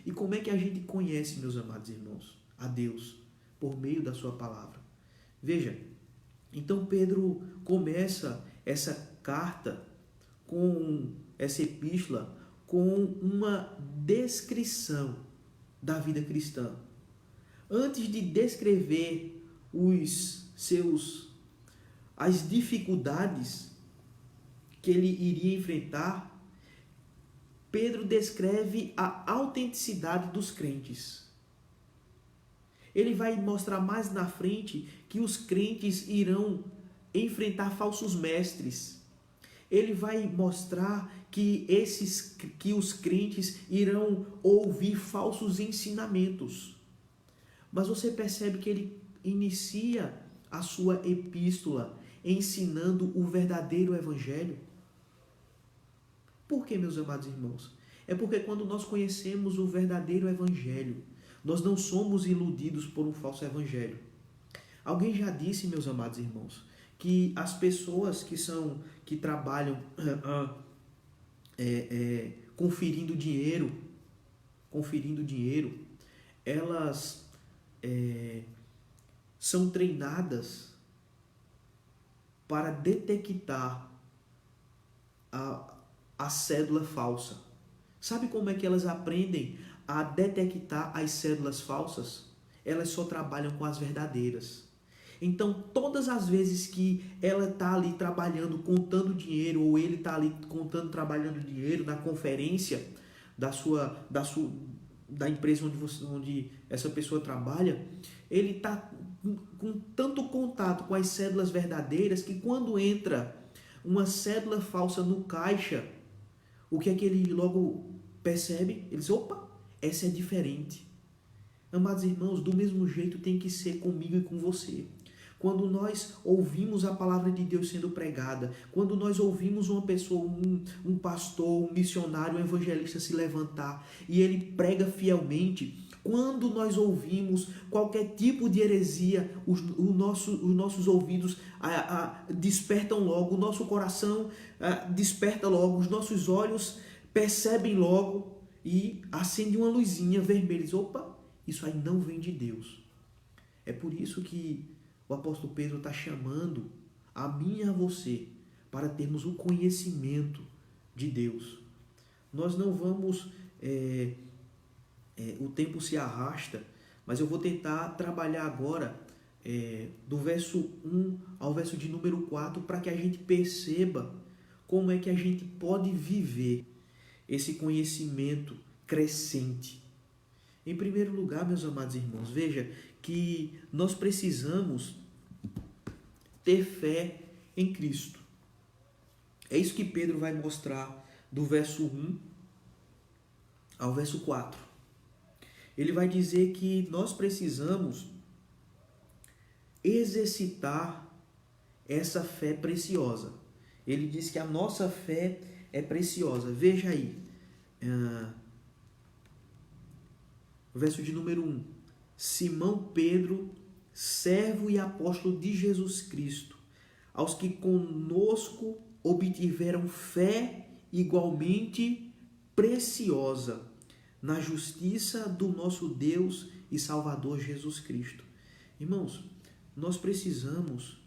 E como é que a gente conhece, meus amados irmãos, a Deus? Por meio da sua palavra. Veja, então Pedro começa essa carta, essa epístola, com uma descrição da vida cristã. Antes de descrever as dificuldades que ele iria enfrentar, Pedro descreve a autenticidade dos crentes. Ele vai mostrar mais na frente que os crentes irão enfrentar falsos mestres. Ele vai mostrar que os crentes irão ouvir falsos ensinamentos. Mas você percebe que ele inicia a sua epístola ensinando o verdadeiro evangelho? Por que, meus amados irmãos? É porque quando nós conhecemos o verdadeiro evangelho, nós não somos iludidos por um falso evangelho. Alguém já disse, meus amados irmãos, que as pessoas que trabalham conferindo dinheiro, elas são treinadas para detectar a cédula falsa. Sabe como é que elas aprendem a detectar as cédulas falsas? Elas só trabalham com as verdadeiras. Então, todas as vezes que ela está ali trabalhando, contando dinheiro, ou ele está ali trabalhando dinheiro na conferência da empresa onde essa pessoa trabalha, ele está com tanto contato com as cédulas verdadeiras que quando entra uma cédula falsa no caixa, o que é que ele logo percebe? Ele diz, opa, essa é diferente. Amados irmãos, do mesmo jeito tem que ser comigo e com você. Quando nós ouvimos a palavra de Deus sendo pregada, quando nós ouvimos uma pessoa, um pastor, um missionário, um evangelista se levantar e ele prega fielmente, quando nós ouvimos qualquer tipo de heresia, os nossos ouvidos despertam logo, o nosso coração desperta logo, os nossos olhos percebem logo e acende uma luzinha vermelha. Diz, opa, isso aí não vem de Deus. É por isso que o apóstolo Pedro está chamando a mim e a você para termos o conhecimento de Deus. Nós não vamos... o tempo se arrasta, mas eu vou tentar trabalhar agora do verso 1 ao verso de número 4 para que a gente perceba como é que a gente pode viver esse conhecimento crescente. Em primeiro lugar, meus amados irmãos, veja que nós precisamos ter fé em Cristo. É isso que Pedro vai mostrar do verso 1 ao verso 4. Ele vai dizer que nós precisamos exercitar essa fé preciosa. Ele diz que a nossa fé é preciosa. Veja aí, o verso de número 1. Simão Pedro, servo e apóstolo de Jesus Cristo, aos que conosco obtiveram fé igualmente preciosa na justiça do nosso Deus e Salvador Jesus Cristo. Irmãos, nós precisamos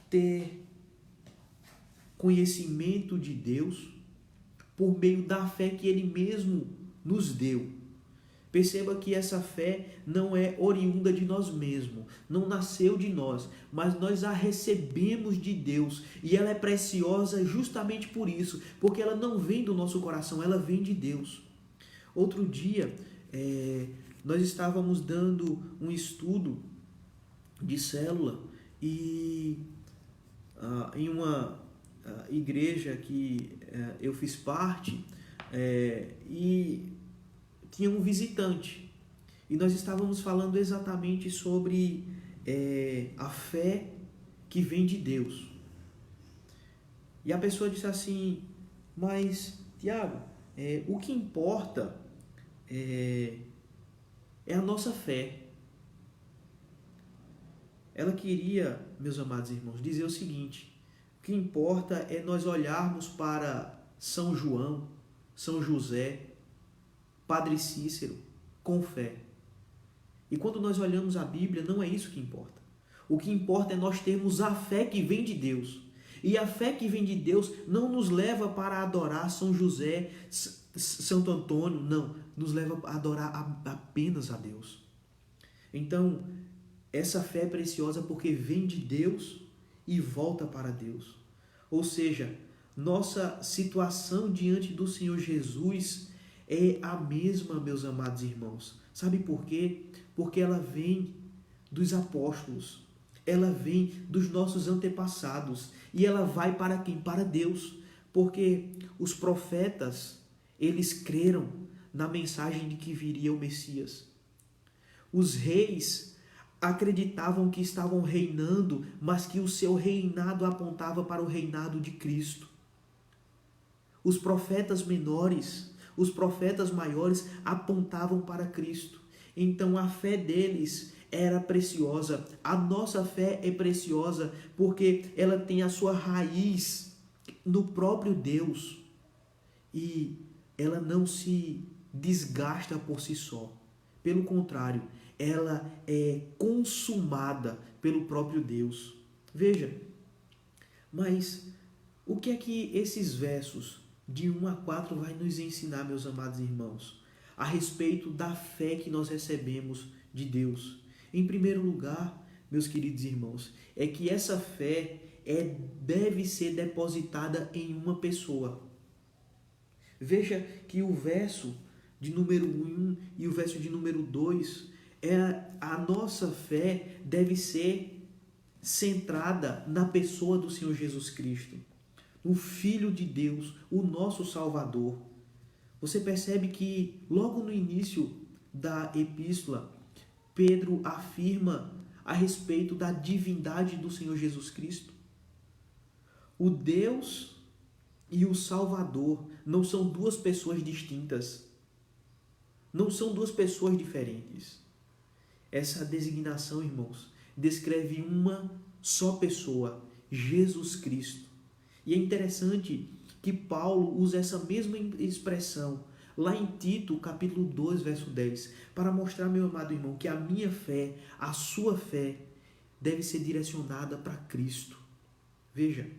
ter conhecimento de Deus por meio da fé que Ele mesmo nos deu. Perceba que essa fé não é oriunda de nós mesmos, não nasceu de nós, mas nós a recebemos de Deus e ela é preciosa justamente por isso, porque ela não vem do nosso coração, ela vem de Deus. Outro dia, nós estávamos dando um estudo de célula e em uma igreja que eu fiz parte e tinha um visitante e nós estávamos falando exatamente sobre a fé que vem de Deus. E a pessoa disse assim, mas Tiago, O que importa é a nossa fé. Ela queria, meus amados irmãos, dizer o seguinte: o que importa é nós olharmos para São João, São José, Padre Cícero, com fé. E quando nós olhamos a Bíblia, não é isso que importa. O que importa é nós termos a fé que vem de Deus. E a fé que vem de Deus não nos leva para adorar São José, Santo Antônio, não. Nos leva a adorar apenas a Deus. Então, essa fé é preciosa porque vem de Deus e volta para Deus. Ou seja, nossa situação diante do Senhor Jesus é a mesma, meus amados irmãos. Sabe por quê? Porque ela vem dos apóstolos, ela vem dos nossos antepassados e ela vai para quem? Para Deus. Porque os profetas, eles creram na mensagem de que viria o Messias. Os reis acreditavam que estavam reinando, mas que o seu reinado apontava para o reinado de Cristo. Os profetas menores, os profetas maiores apontavam para Cristo. Então a fé deles era preciosa. A nossa fé é preciosa porque ela tem a sua raiz no próprio Deus e ela não se desgasta por si só. Pelo contrário, ela é consumada pelo próprio Deus. Veja, mas o que é que esses versos de 1 a 4 vai nos ensinar, meus amados irmãos, a respeito da fé que nós recebemos de Deus? Em primeiro lugar, meus queridos irmãos, é que essa fé deve ser depositada em uma pessoa. Veja que o verso de número 1 e o verso de número 2, a nossa fé deve ser centrada na pessoa do Senhor Jesus Cristo, o Filho de Deus, o nosso Salvador. Você percebe que logo no início da epístola, Pedro afirma a respeito da divindade do Senhor Jesus Cristo. O Deus e o Salvador não são duas pessoas distintas. Não são duas pessoas diferentes. Essa designação, irmãos, descreve uma só pessoa, Jesus Cristo. E é interessante que Paulo usa essa mesma expressão lá em Tito, capítulo 2, verso 10, para mostrar, meu amado irmão, que a minha fé, a sua fé, deve ser direcionada para Cristo. Veja,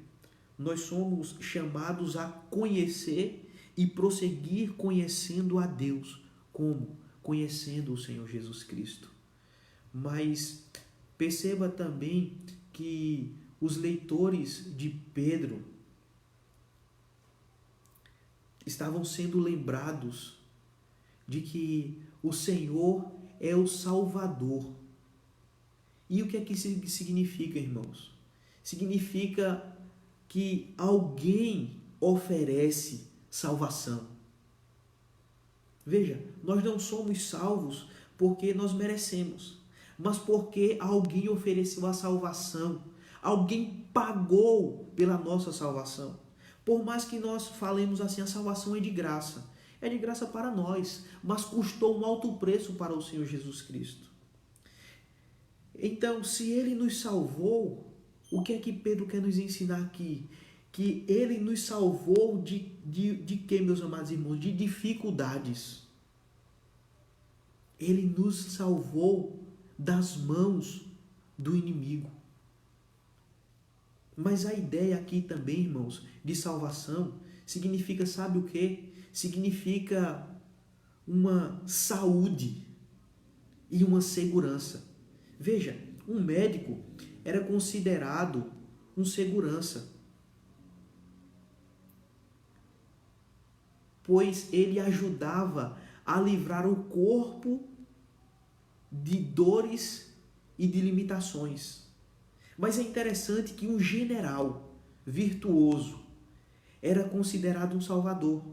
nós somos chamados a conhecer e prosseguir conhecendo a Deus. Como? Conhecendo o Senhor Jesus Cristo. Mas perceba também que os leitores de Pedro estavam sendo lembrados de que o Senhor é o Salvador. E o que é que isso significa, irmãos? Significa que alguém oferece salvação. Veja, nós não somos salvos porque nós merecemos, mas porque alguém ofereceu a salvação. Alguém pagou pela nossa salvação. Por mais que nós falemos assim, a salvação é de graça. É de graça para nós, mas custou um alto preço para o Senhor Jesus Cristo. Então, se Ele nos salvou, o que é que Pedro quer nos ensinar aqui? Que Ele nos salvou de quê, meus amados irmãos? De dificuldades. Ele nos salvou das mãos do inimigo. Mas a ideia aqui também, irmãos, de salvação, significa, sabe o quê? Significa uma saúde e uma segurança. Veja, um médico era considerado um segurança, pois ele ajudava a livrar o corpo de dores e de limitações. Mas é interessante que um general virtuoso era considerado um salvador,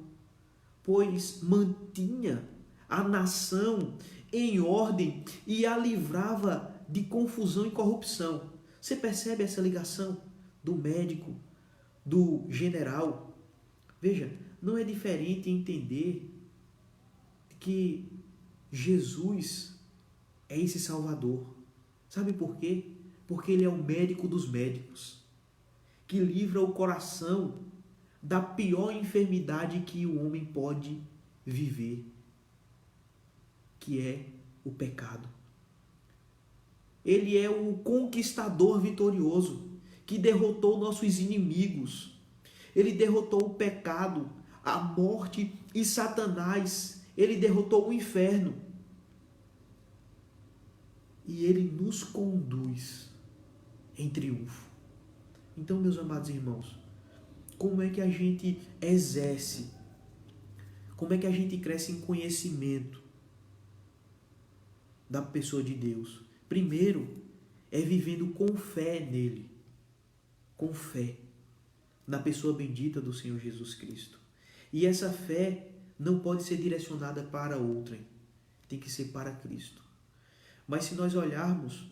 pois mantinha a nação em ordem e a livrava de confusão e corrupção. Você percebe essa ligação do médico, do general? Veja, não é diferente entender que Jesus é esse Salvador. Sabe por quê? Porque Ele é o médico dos médicos, que livra o coração da pior enfermidade que o homem pode viver, que é o pecado. Ele é o conquistador vitorioso, que derrotou nossos inimigos. Ele derrotou o pecado, a morte e Satanás. Ele derrotou o inferno. E Ele nos conduz em triunfo. Então, meus amados irmãos, como é que a gente exerce? Como é que a gente cresce em conhecimento da pessoa de Deus? Primeiro, é vivendo com fé nele. Com fé na pessoa bendita do Senhor Jesus Cristo. E essa fé não pode ser direcionada para outrem. Tem que ser para Cristo. Mas se nós olharmos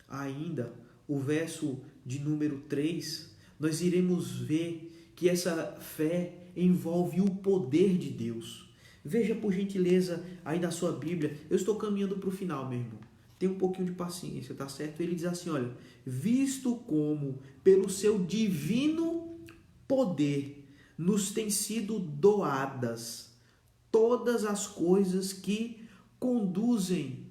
ainda o verso de número 3, nós iremos ver que essa fé envolve o poder de Deus. Veja, por gentileza, aí na sua Bíblia. Eu estou caminhando para o final, meu irmão. Tenha um pouquinho de paciência, tá certo? Ele diz assim, olha, visto como pelo seu divino poder nos têm sido doadas todas as coisas que conduzem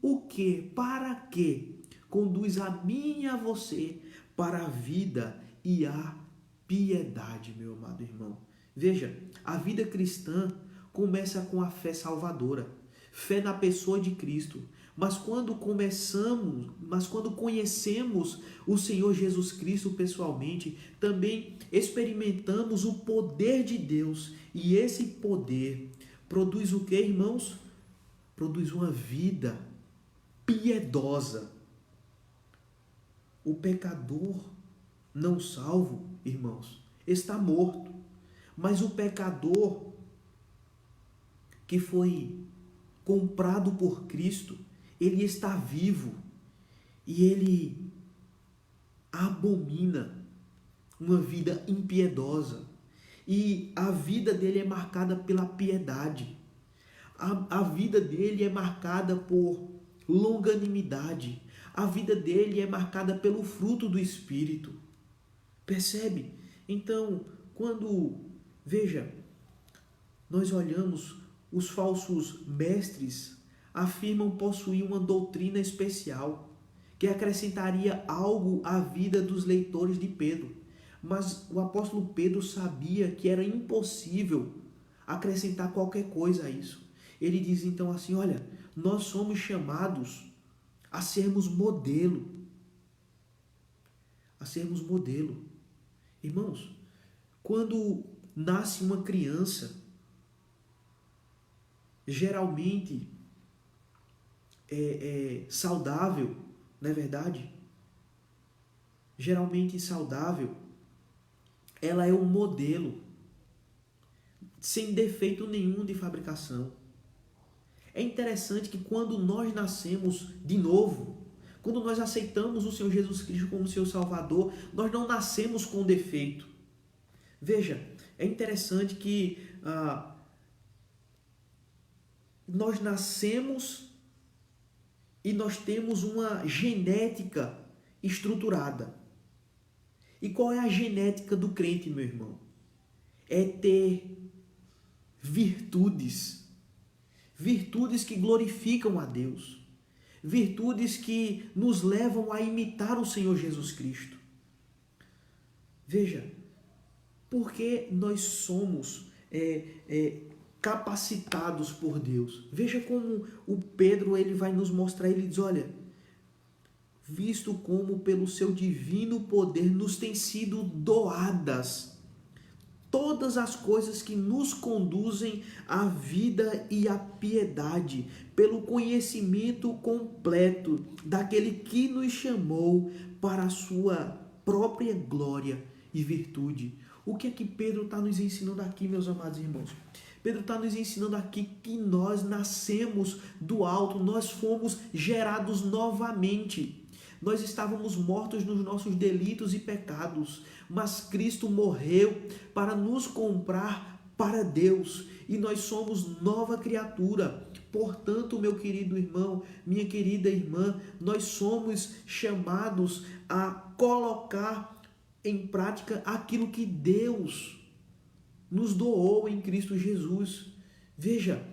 o quê? Para quê? Conduz a mim e a você para a vida e a piedade, meu amado irmão. Veja, a vida cristã começa com a fé salvadora, fé na pessoa de Cristo. Mas quando conhecemos o Senhor Jesus Cristo pessoalmente, também experimentamos o poder de Deus. E esse poder produz o que, irmãos? Produz uma vida piedosa. O pecador não salvo, irmãos, está morto. Mas o pecador que foi comprado por Cristo, ele está vivo e ele abomina uma vida impiedosa. E a vida dele é marcada pela piedade. A vida dele é marcada por longanimidade. A vida dele é marcada pelo fruto do Espírito. Percebe? Então, veja, nós olhamos, os falsos mestres afirmam possuir uma doutrina especial que acrescentaria algo à vida dos leitores de Pedro. Mas o apóstolo Pedro sabia que era impossível acrescentar qualquer coisa a isso. Ele diz então assim, olha, nós somos chamados a sermos modelo. A sermos modelo. Irmãos, quando nasce uma criança, geralmente saudável, não é verdade? Geralmente saudável, ela é um modelo, sem defeito nenhum de fabricação. É interessante que quando nós nascemos de novo, quando nós aceitamos o Senhor Jesus Cristo como seu Salvador, nós não nascemos com defeito. Veja, é interessante que nós nascemos e nós temos uma genética estruturada. E qual é a genética do crente, meu irmão? É ter virtudes. Virtudes que glorificam a Deus. Virtudes que nos levam a imitar o Senhor Jesus Cristo. Veja, porque nós somos capacitados por Deus. Veja como o Pedro ele vai nos mostrar, ele diz, olha, visto como pelo seu divino poder nos têm sido doadas todas as coisas que nos conduzem à vida e à piedade, pelo conhecimento completo daquele que nos chamou para a sua própria glória e virtude. O que é que Pedro está nos ensinando aqui, meus amados irmãos? Pedro está nos ensinando aqui que nós nascemos do alto, nós fomos gerados novamente. Nós estávamos mortos nos nossos delitos e pecados, mas Cristo morreu para nos comprar para Deus e nós somos nova criatura. Portanto, meu querido irmão, minha querida irmã, nós somos chamados a colocar em prática aquilo que Deus nos doou em Cristo Jesus. Veja,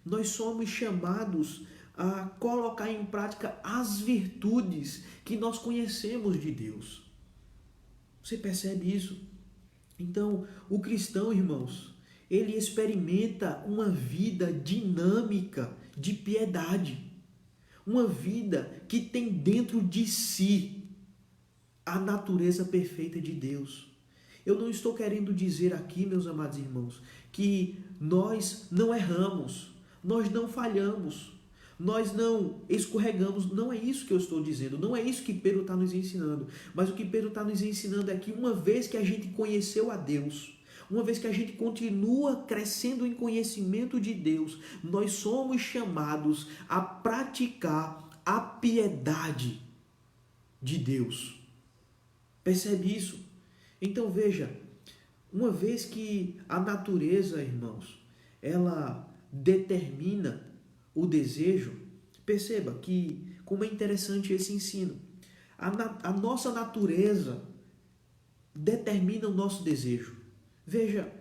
nós somos chamados a colocar em prática as virtudes que nós conhecemos de Deus. Você percebe isso? Então, o cristão, irmãos, ele experimenta uma vida dinâmica de piedade. Uma vida que tem dentro de si a natureza perfeita de Deus. Eu não estou querendo dizer aqui, meus amados irmãos, que nós não erramos, nós não falhamos, nós não escorregamos. Não é isso que eu estou dizendo, não é isso que Pedro está nos ensinando. Mas o que Pedro está nos ensinando é que uma vez que a gente conheceu a Deus, uma vez que a gente continua crescendo em conhecimento de Deus, nós somos chamados a praticar a piedade de Deus. Percebe isso? Então veja, uma vez que a natureza, irmãos, ela determina o desejo, perceba que como é interessante esse ensino. A nossa natureza determina o nosso desejo. Veja,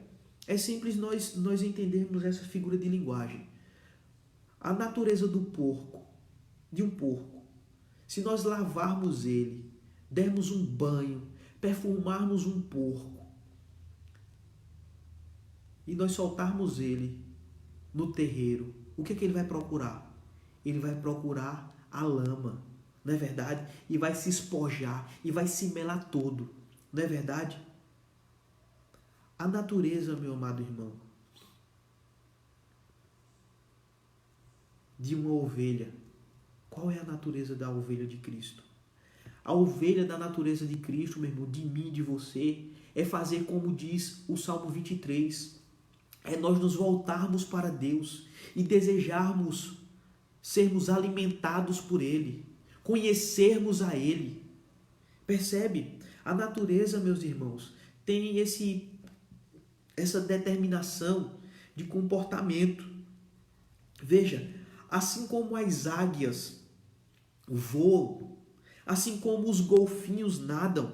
é simples nós entendermos essa figura de linguagem. A natureza do porco, de um porco, se nós lavarmos ele, dermos um banho, perfumarmos um porco e nós soltarmos ele no terreiro, o que ele vai procurar? Ele vai procurar a lama, não é verdade? E vai se espojar e vai se melar todo, não é verdade? A natureza, meu amado irmão, de uma ovelha, qual é a natureza da ovelha de Cristo? A ovelha da natureza de Cristo, meu irmão, de mim, de você, é fazer como diz o Salmo 23. É nós nos voltarmos para Deus e desejarmos sermos alimentados por Ele, conhecermos a Ele. Percebe? A natureza, meus irmãos, tem essa determinação de comportamento. Veja, assim como as águias voam, assim como os golfinhos nadam,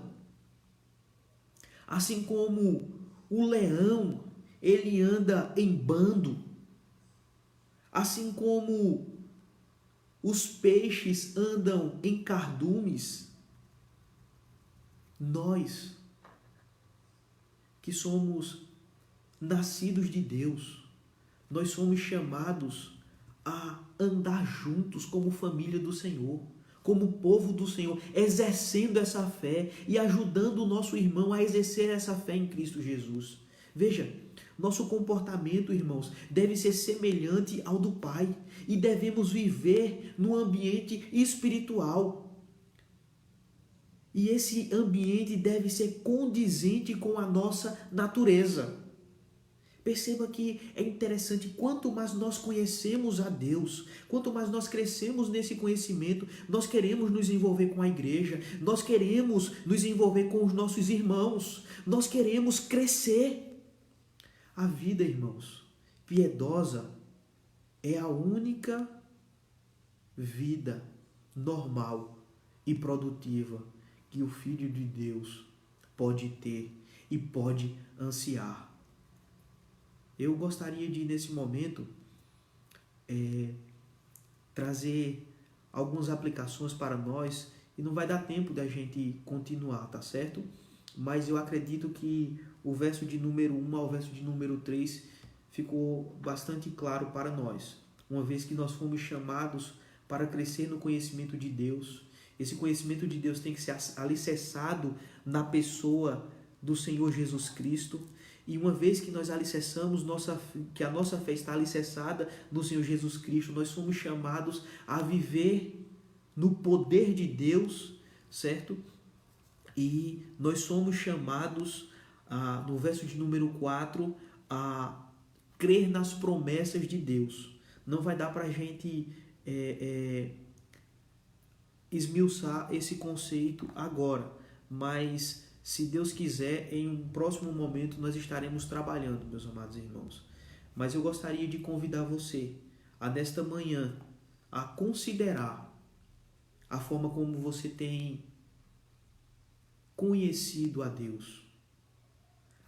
assim como o leão, ele anda em bando, assim como os peixes andam em cardumes, nós que somos nascidos de Deus, nós somos chamados a andar juntos como família do Senhor, como povo do Senhor, exercendo essa fé e ajudando o nosso irmão a exercer essa fé em Cristo Jesus. Veja, nosso comportamento, irmãos, deve ser semelhante ao do Pai e devemos viver num ambiente espiritual. E esse ambiente deve ser condizente com a nossa natureza. Perceba que é interessante, quanto mais nós conhecemos a Deus, quanto mais nós crescemos nesse conhecimento, nós queremos nos envolver com a igreja, nós queremos nos envolver com os nossos irmãos, nós queremos crescer. A vida, irmãos, piedosa é a única vida normal e produtiva que o Filho de Deus pode ter e pode ansiar. Eu gostaria de, nesse momento, trazer algumas aplicações para nós, e não vai dar tempo da gente continuar, tá certo? Mas eu acredito que o verso de número 1 ao verso de número 3 ficou bastante claro para nós, uma vez que nós fomos chamados para crescer no conhecimento de Deus. Esse conhecimento de Deus tem que ser alicerçado na pessoa do Senhor Jesus Cristo. E uma vez que nós alicerçamos, que a nossa fé está alicerçada no Senhor Jesus Cristo, nós somos chamados a viver no poder de Deus, certo? E nós somos chamados, no verso de número 4, a crer nas promessas de Deus. Não vai dar para a gente esmiuçar esse conceito agora, mas se Deus quiser, em um próximo momento nós estaremos trabalhando, meus amados irmãos. Mas eu gostaria de convidar você a nesta manhã a considerar a forma como você tem conhecido a Deus,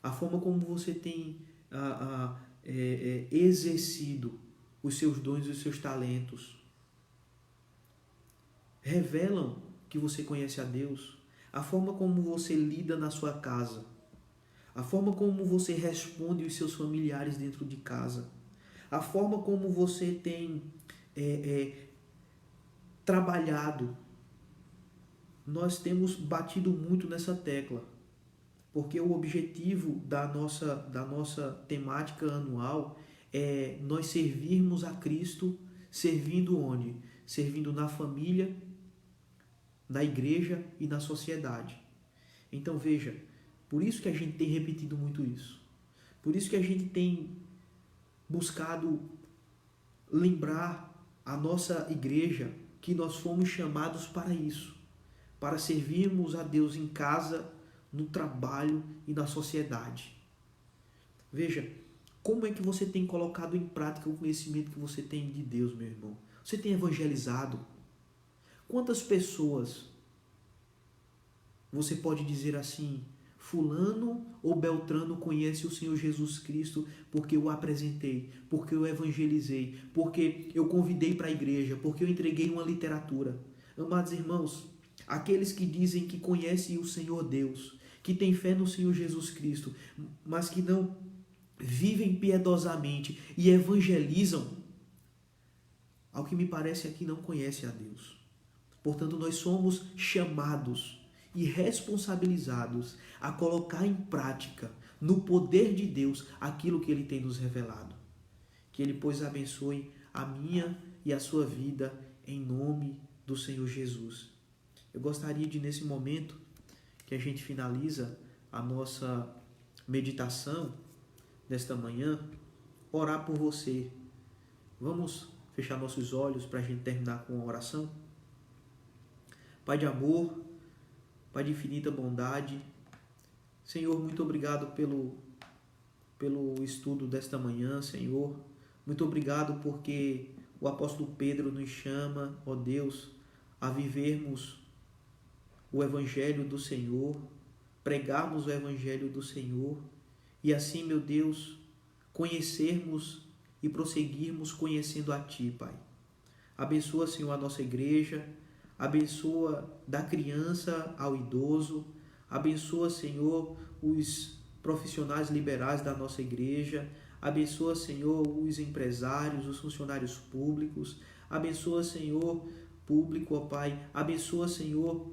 a forma como você tem exercido os seus dons e os seus talentos. Revelam que você conhece a Deus, a forma como você lida na sua casa, a forma como você responde os seus familiares dentro de casa, a forma como você tem trabalhado. Nós temos batido muito nessa tecla, porque o objetivo da nossa temática anual é nós servirmos a Cristo, servindo onde? Servindo na família, na igreja e na sociedade. Então veja, por isso que a gente tem repetido muito isso. Por isso que a gente tem buscado lembrar a nossa igreja que nós fomos chamados para isso, para servirmos a Deus em casa, no trabalho e na sociedade. Veja, como é que você tem colocado em prática o conhecimento que você tem de Deus, meu irmão? Você tem evangelizado? Quantas pessoas você pode dizer assim, fulano ou Beltrano conhece o Senhor Jesus Cristo porque eu o apresentei, porque eu evangelizei, porque eu convidei para a igreja, porque eu entreguei uma literatura? Amados irmãos, aqueles que dizem que conhecem o Senhor Deus, que têm fé no Senhor Jesus Cristo, mas que não vivem piedosamente e evangelizam, ao que me parece é que não conhecem a Deus. Portanto, nós somos chamados e responsabilizados a colocar em prática, no poder de Deus, aquilo que Ele tem nos revelado. Que Ele, pois, abençoe a minha e a sua vida, em nome do Senhor Jesus. Eu gostaria de, nesse momento que a gente finaliza a nossa meditação desta manhã, orar por você. Vamos fechar nossos olhos para a gente terminar com uma oração? Pai de amor, Pai de infinita bondade, Senhor, muito obrigado pelo estudo desta manhã, Senhor. Muito obrigado porque o apóstolo Pedro nos chama, ó Deus, a vivermos o Evangelho do Senhor, pregarmos o Evangelho do Senhor e assim, meu Deus, conhecermos e prosseguirmos conhecendo a Ti, Pai. Abençoa, Senhor, a nossa igreja, abençoa da criança ao idoso, abençoa, Senhor, os profissionais liberais da nossa igreja, abençoa, Senhor, os empresários, os funcionários públicos, abençoa, Senhor, público, ó Pai, abençoa, Senhor,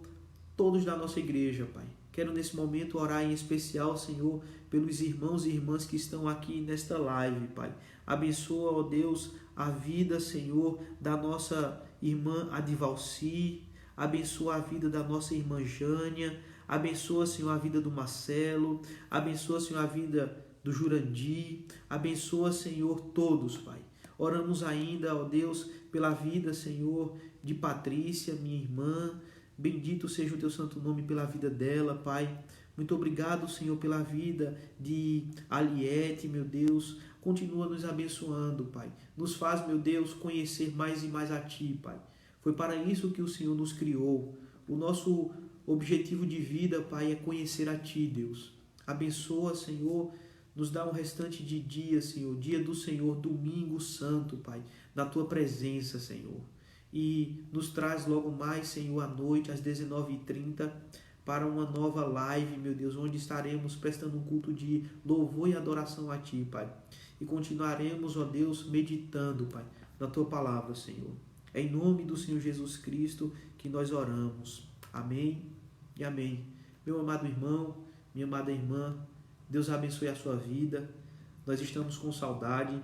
todos da nossa igreja, Pai. Quero nesse momento orar em especial, Senhor, pelos irmãos e irmãs que estão aqui nesta live, Pai. Abençoa, ó Deus, a vida, Senhor, da nossa irmã Adivalci, abençoa a vida da nossa irmã Jânia, abençoa, Senhor, a vida do Marcelo, abençoa, Senhor, a vida do Jurandir, abençoa, Senhor, todos, Pai. Oramos ainda, ó Deus, pela vida, Senhor, de Patrícia, minha irmã. Bendito seja o Teu santo nome pela vida dela, Pai. Muito obrigado, Senhor, pela vida de Aliete, meu Deus. Continua nos abençoando, Pai. Nos faz, meu Deus, conhecer mais e mais a Ti, Pai. Foi para isso que o Senhor nos criou. O nosso objetivo de vida, Pai, é conhecer a Ti, Deus. Abençoa, Senhor, nos dá um restante de dia, Senhor, dia do Senhor, domingo santo, Pai, na Tua presença, Senhor. E nos traz logo mais, Senhor, à noite, às 19h30, para uma nova live, meu Deus, onde estaremos prestando um culto de louvor e adoração a Ti, Pai. E continuaremos, ó Deus, meditando, Pai, na Tua palavra, Senhor. É em nome do Senhor Jesus Cristo que nós oramos. Amém e amém. Meu amado irmão, minha amada irmã, Deus abençoe a sua vida. Nós estamos com saudade.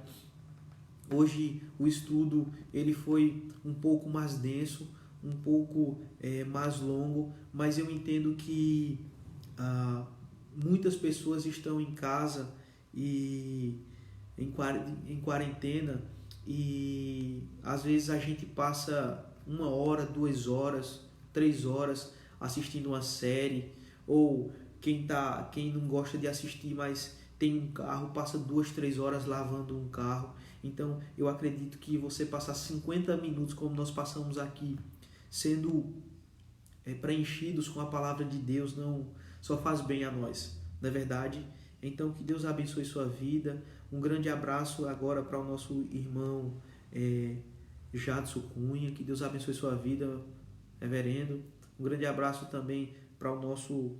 Hoje o estudo ele foi um pouco mais denso, um pouco mais longo, mas eu entendo que muitas pessoas estão em casa e em quarentena, e às vezes a gente passa 1 hora, 2 horas 3 horas assistindo uma série, ou quem não gosta de assistir, mas tem um carro, passa 2, 3 horas lavando um carro. Então, eu acredito que você passar 50 minutos, como nós passamos aqui, sendo preenchidos com a palavra de Deus, não só faz bem a nós, não é verdade? Então, que Deus abençoe sua vida. Um grande abraço agora para o nosso irmão Jadson Cunha. Que Deus abençoe sua vida, reverendo. Um grande abraço também para o nosso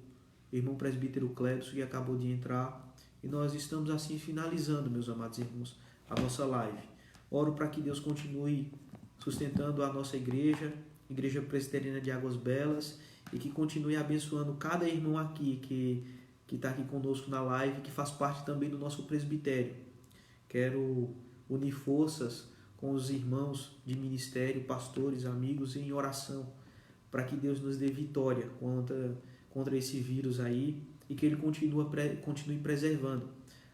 irmão presbítero Clédson, que acabou de entrar. E nós estamos assim finalizando, meus amados irmãos, a nossa live. Oro para que Deus continue sustentando a nossa igreja, Igreja Presbiteriana de Águas Belas, e que continue abençoando cada irmão aqui que está aqui conosco na live, que faz parte também do nosso presbitério. Quero unir forças com os irmãos de ministério, pastores, amigos, em oração, para que Deus nos dê vitória contra esse vírus aí, e que Ele continue preservando.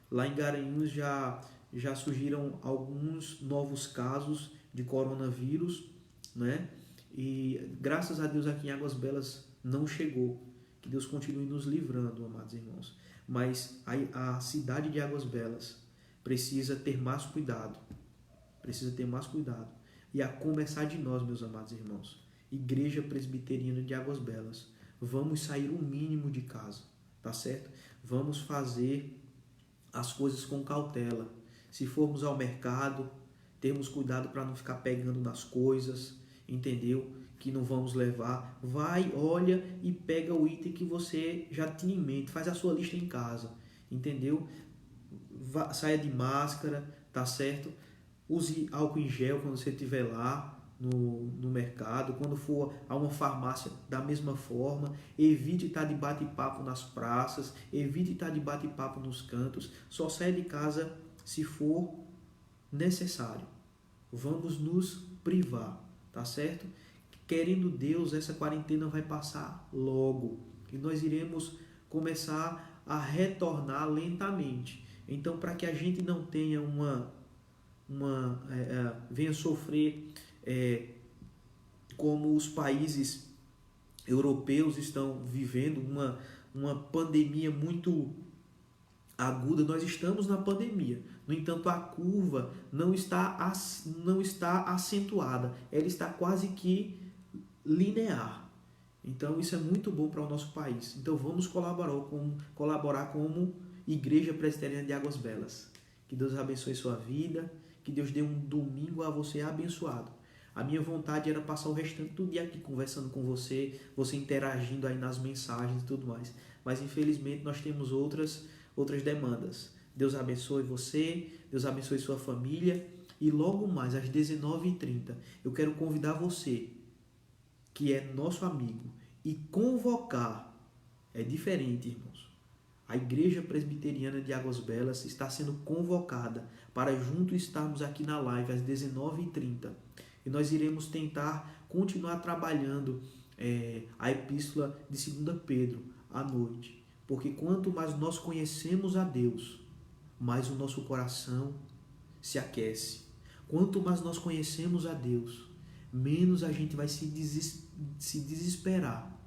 Lá em Garanhuns já surgiram alguns novos casos de coronavírus, né? E graças a Deus aqui em Águas Belas não chegou. Que Deus continue nos livrando, amados irmãos. Mas a cidade de Águas Belas precisa ter mais cuidado. Precisa ter mais cuidado. E a começar de nós, meus amados irmãos. Igreja Presbiteriana de Águas Belas. Vamos sair o mínimo de casa, tá certo? Vamos fazer as coisas com cautela. Se formos ao mercado, termos cuidado para não ficar pegando nas coisas, entendeu? Que não vamos levar. Vai, olha e pega o item que você já tinha em mente. Faz a sua lista em casa, entendeu? Saia de máscara, tá certo? Use álcool em gel quando você estiver lá no mercado. Quando for a uma farmácia, da mesma forma. Evite estar de bate-papo nas praças. Evite estar de bate-papo nos cantos. Só saia de casa se for necessário. Vamos nos privar, tá certo? Querendo Deus, essa quarentena vai passar logo e nós iremos começar a retornar lentamente. Então, para que a gente não tenha venha sofrer como os países europeus estão vivendo uma pandemia muito aguda, nós estamos na pandemia. No entanto, a curva não está acentuada, ela está quase que linear. Então, isso é muito bom para o nosso país. Então, vamos colaborar como Igreja Presbiteriana de Águas Belas. Que Deus abençoe sua vida, que Deus dê um domingo a você abençoado. A minha vontade era passar o restante do dia aqui conversando com você, você interagindo aí nas mensagens e tudo mais. Mas, infelizmente, nós temos outras demandas. Deus abençoe você, Deus abençoe sua família. E logo mais, às 19h30, eu quero convidar você, que é nosso amigo, e convocar. É diferente, irmãos. A Igreja Presbiteriana de Águas Belas está sendo convocada para juntos estarmos aqui na live às 19h30. E nós iremos tentar continuar trabalhando a epístola de 2 Pedro à noite. Porque quanto mais nós conhecemos a Deus, mais o nosso coração se aquece. Quanto mais nós conhecemos a Deus, menos a gente vai se desesperar,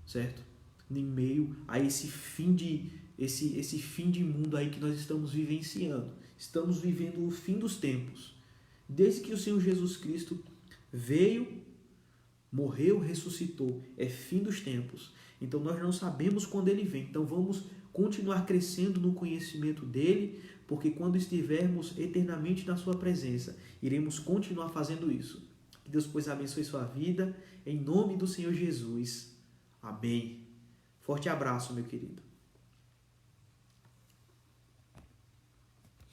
certo? Em meio a esse fim de mundo aí que nós estamos vivenciando. Estamos vivendo o fim dos tempos. Desde que o Senhor Jesus Cristo veio, morreu, ressuscitou, é fim dos tempos. Então nós não sabemos quando Ele vem. Então vamos continuar crescendo no conhecimento dEle, porque quando estivermos eternamente na Sua presença, iremos continuar fazendo isso. Que Deus, pois, abençoe sua vida, em nome do Senhor Jesus. Amém. Forte abraço, meu querido.